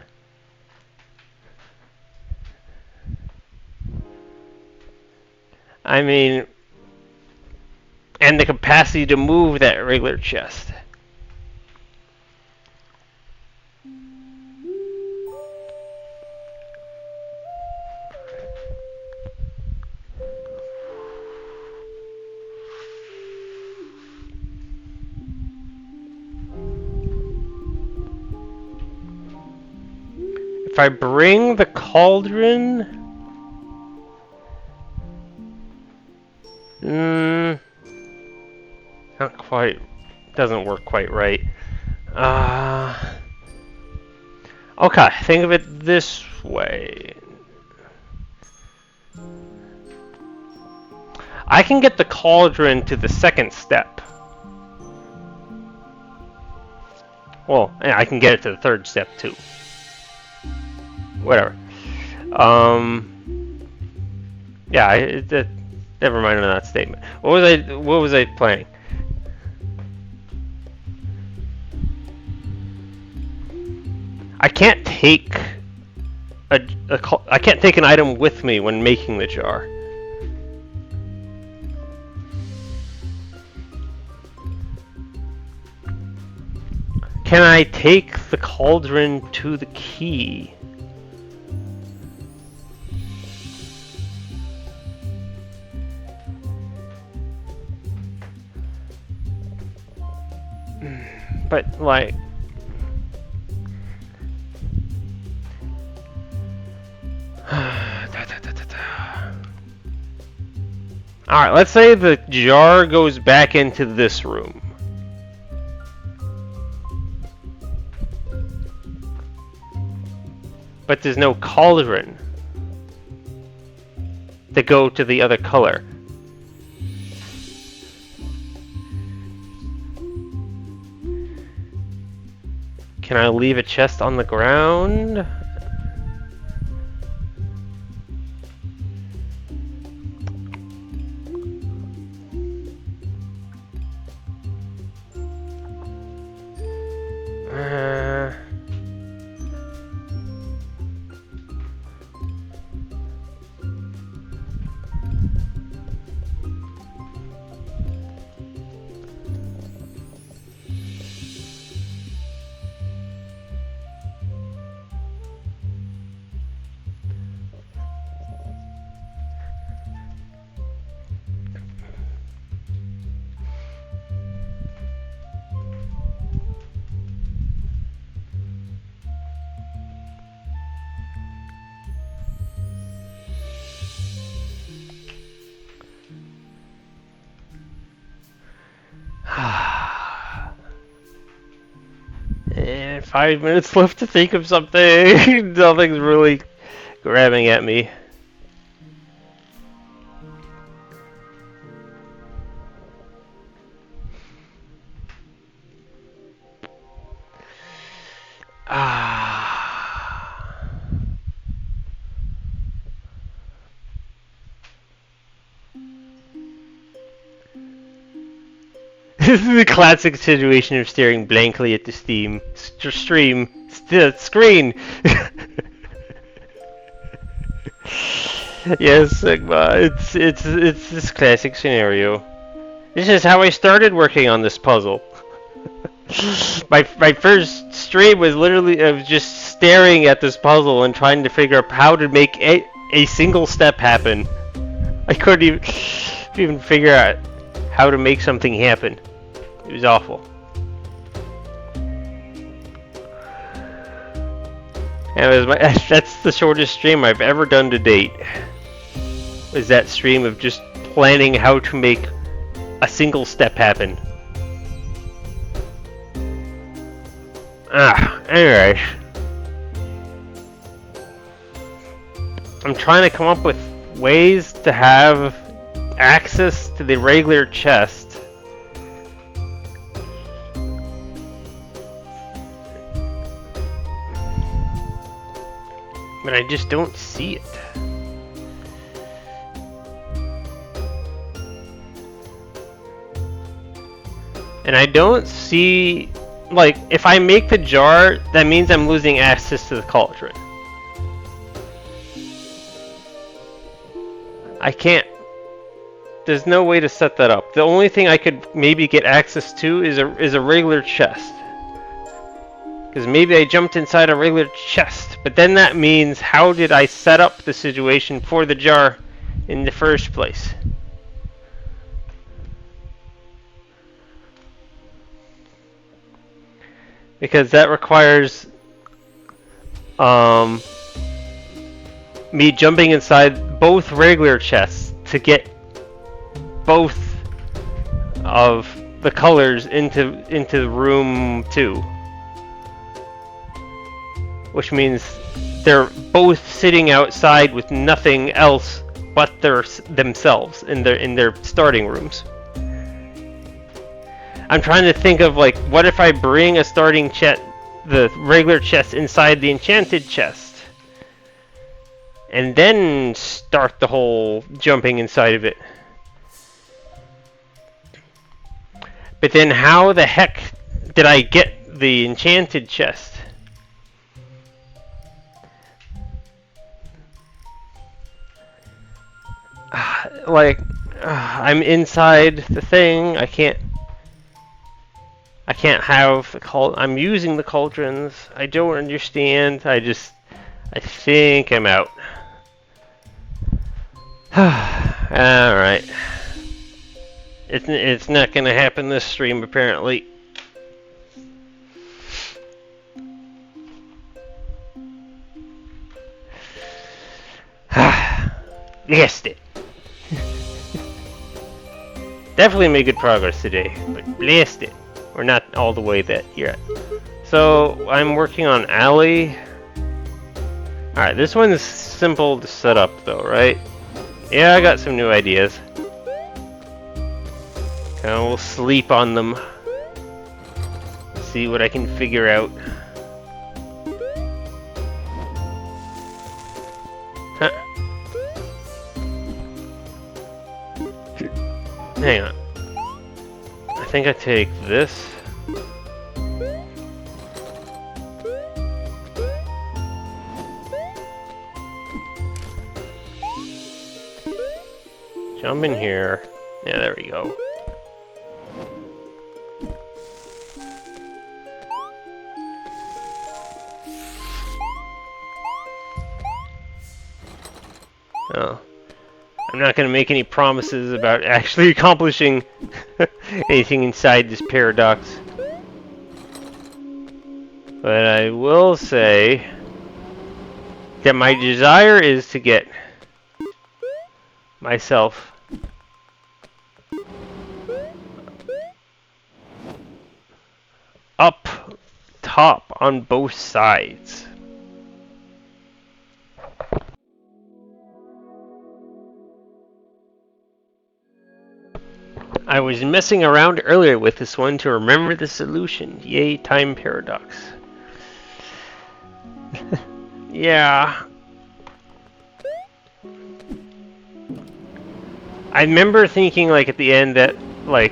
I mean, and the capacity to move that regular chest. If I bring the cauldron, not quite, doesn't work quite right. Okay, think of it this way. I can get the cauldron to the second step. Well, yeah, I can get it to the third step too. Whatever. Yeah, never mind on that statement. What was I playing? I can't take I can't take an item with me when making the jar. Can I take the cauldron to the key? But, like... Alright, let's say the jar goes back into this room. But there's no cauldron to go to the other color. Can I leave a chest on the ground? And 5 minutes left to think of something. Nothing's really grabbing at me. This is the classic situation of staring blankly at the screen. Yes, Sigma. It's this classic scenario. This is how I started working on this puzzle. my first stream was literally of just staring at this puzzle and trying to figure out how to make a single step happen. I couldn't even figure out how to make something happen. It was awful. And it was that's the shortest stream I've ever done to date. Was that stream of just planning how to make a single step happen. Anyway. I'm trying to come up with ways to have access to the regular chest. But I just don't see it. And I don't see, like, if I make the jar, that means I'm losing access to the cauldron. I can't, there's no way to set that up. The only thing I could maybe get access to is a regular chest. Because maybe I jumped inside a regular chest, but then that means how did I set up the situation for the jar in the first place? Because that requires me jumping inside both regular chests to get both of the colors into room 2. Which means they're both sitting outside with nothing else but themselves in their starting rooms. I'm trying to think of, like, what if I bring a starting chest, the regular chest, inside the enchanted chest, and then start the whole jumping inside of it. But then how the heck did I get the enchanted chest? I'm inside the thing, I can't... I can't have the I'm using the cauldrons. I don't understand. I think I'm out. Alright. It's not gonna happen this stream, apparently. Blast it. Definitely made good progress today, but blast it. We're not all the way that yet. So, I'm working on Alley. Alright, this one's simple to set up though, right? Yeah, I got some new ideas. And we'll sleep on them. See what I can figure out. Huh. Hang on. I think I take this. Jump in here. Yeah, there we go. Oh. I'm not going to make any promises about actually accomplishing anything inside this paradox. But I will say that my desire is to get myself up top on both sides. I was messing around earlier with this one to remember the solution. Yay, time paradox. Yeah. I remember thinking, like, at the end that, like,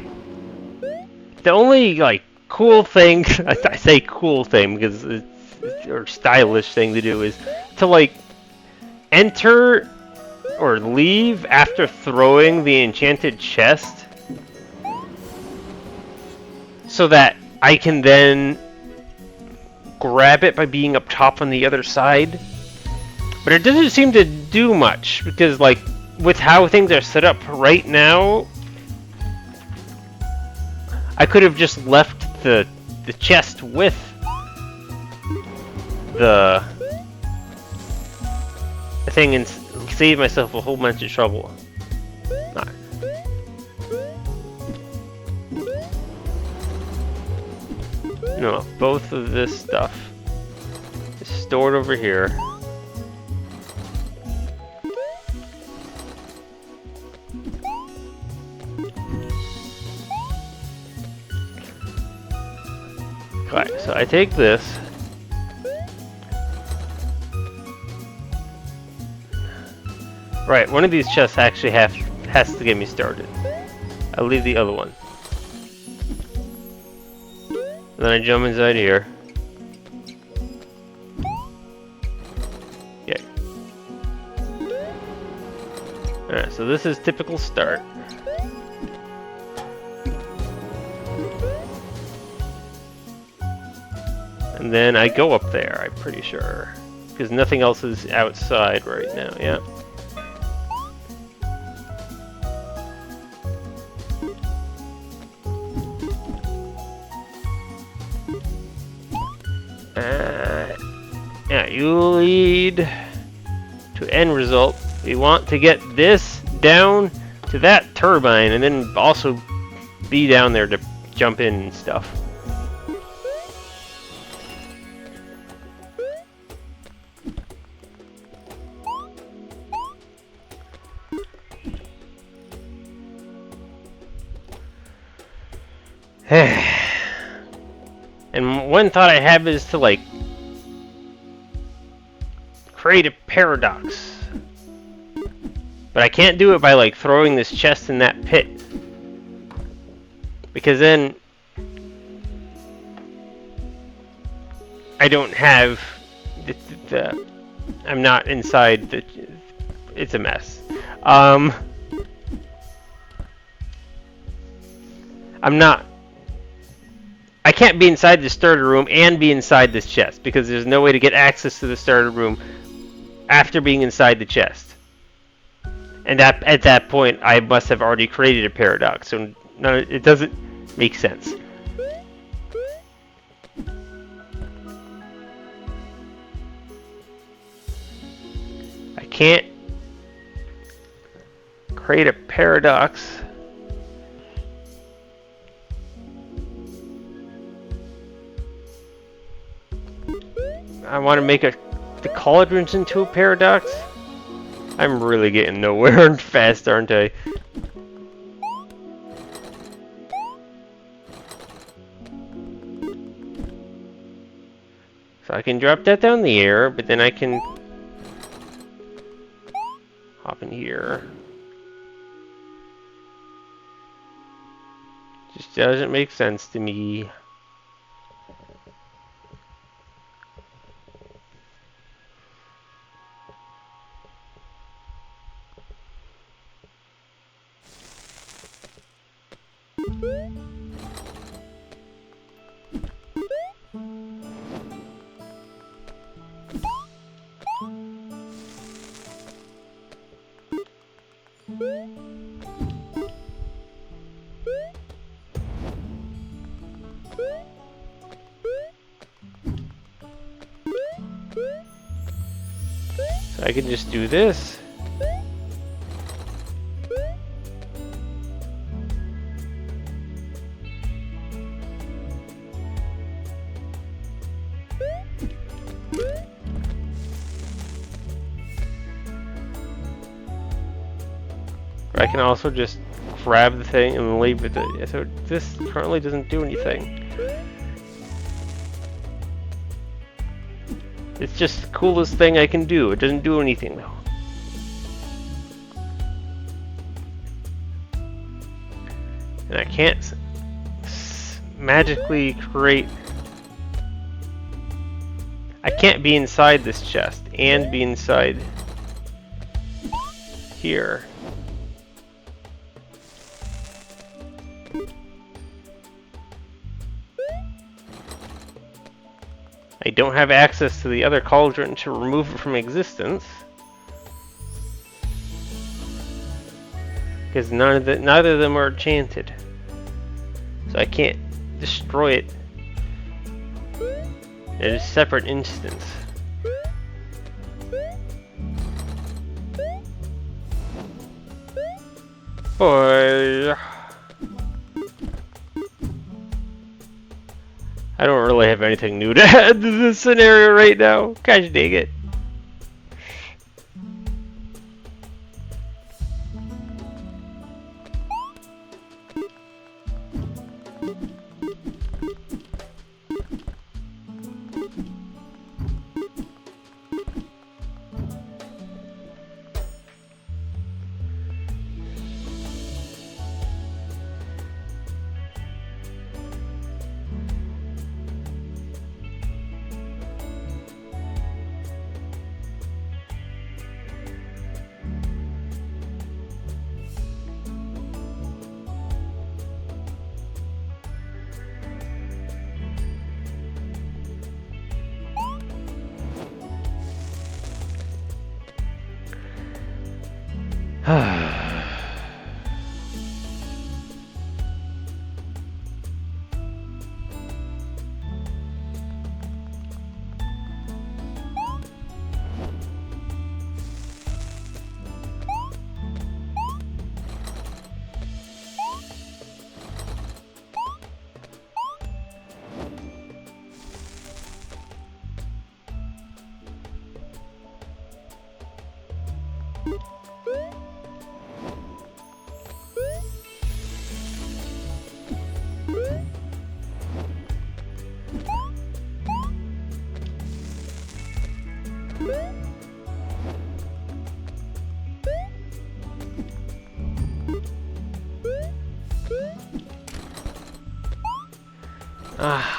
the only, like, cool thing, I say cool thing because it's, or stylish thing to do is to, like, enter or leave after throwing the enchanted chest so that I can then grab it by being up top on the other side. But it doesn't seem to do much because, like, with how things are set up right now, I could have just left the chest with the thing and save myself a whole bunch of trouble. Nah. No, both of this stuff is stored over here. Okay, so I take this. Right, one of these chests actually has to get me started. I'll leave the other one. And then I jump inside here. Yeah. Alright, so this is typical start. And then I go up there, I'm pretty sure. Because nothing else is outside right now, yeah. Yeah, you lead to end result. We want to get this down to that turbine and then also be down there to jump in and stuff. And one thought I have is to, like, create a paradox. But I can't do it by, like, throwing this chest in that pit. Because then I don't have the I'm not inside the, it's a mess. I'm not I can't be inside the starter room and be inside this chest because there's no way to get access to the starter room after being inside the chest. And at that point, I must have already created a paradox. So no, it doesn't make sense. I can't create a paradox. I want to make the cauldrons into a paradox. I'm really getting nowhere fast, aren't I? So I can drop that down the air, but then I can hop in here. Just doesn't make sense to me. So I can just do this. I can also just grab the thing and leave it. So this currently doesn't do anything. It's just the coolest thing I can do. It doesn't do anything though. And I can't magically create... I can't be inside this chest and be inside here. I don't have access to the other cauldron to remove it from existence. Because neither of them are enchanted. So I can't destroy it in a separate instance. Boy, I don't really have anything new to add to this scenario right now. Gosh dang it.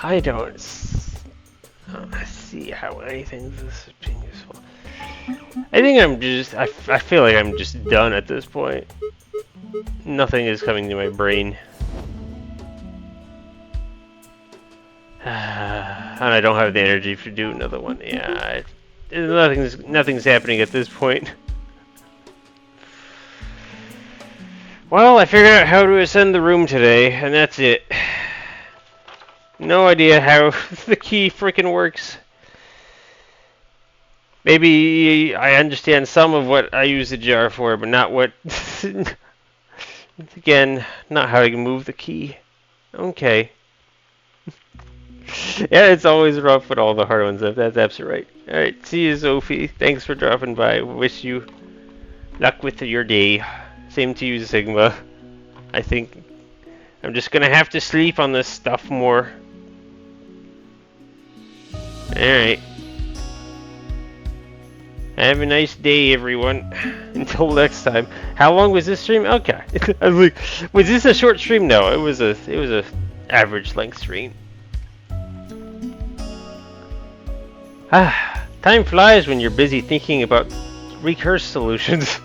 I don't see how anything this is being useful. I think I'm just, I feel like I'm just done at this point. Nothing is coming to my brain. And I don't have the energy to do another one. Yeah, nothing's happening at this point. Well, I figured out how to ascend the room today, and that's it. No idea how the key freaking works. Maybe I understand some of what I use the jar for, but not what... Again, not how I can move the key. Okay. Yeah, it's always rough with all the hard ones. That's absolutely right. Alright, see you, Sophie. Thanks for dropping by. Wish you luck with your day. Same to you, Sigma. I think I'm just gonna have to sleep on this stuff more. Alright. Have a nice day, everyone. Until next time. How long was this stream? Okay. I was like, was this a short stream? No, it was a average length stream. Time flies when you're busy thinking about Recursed solutions.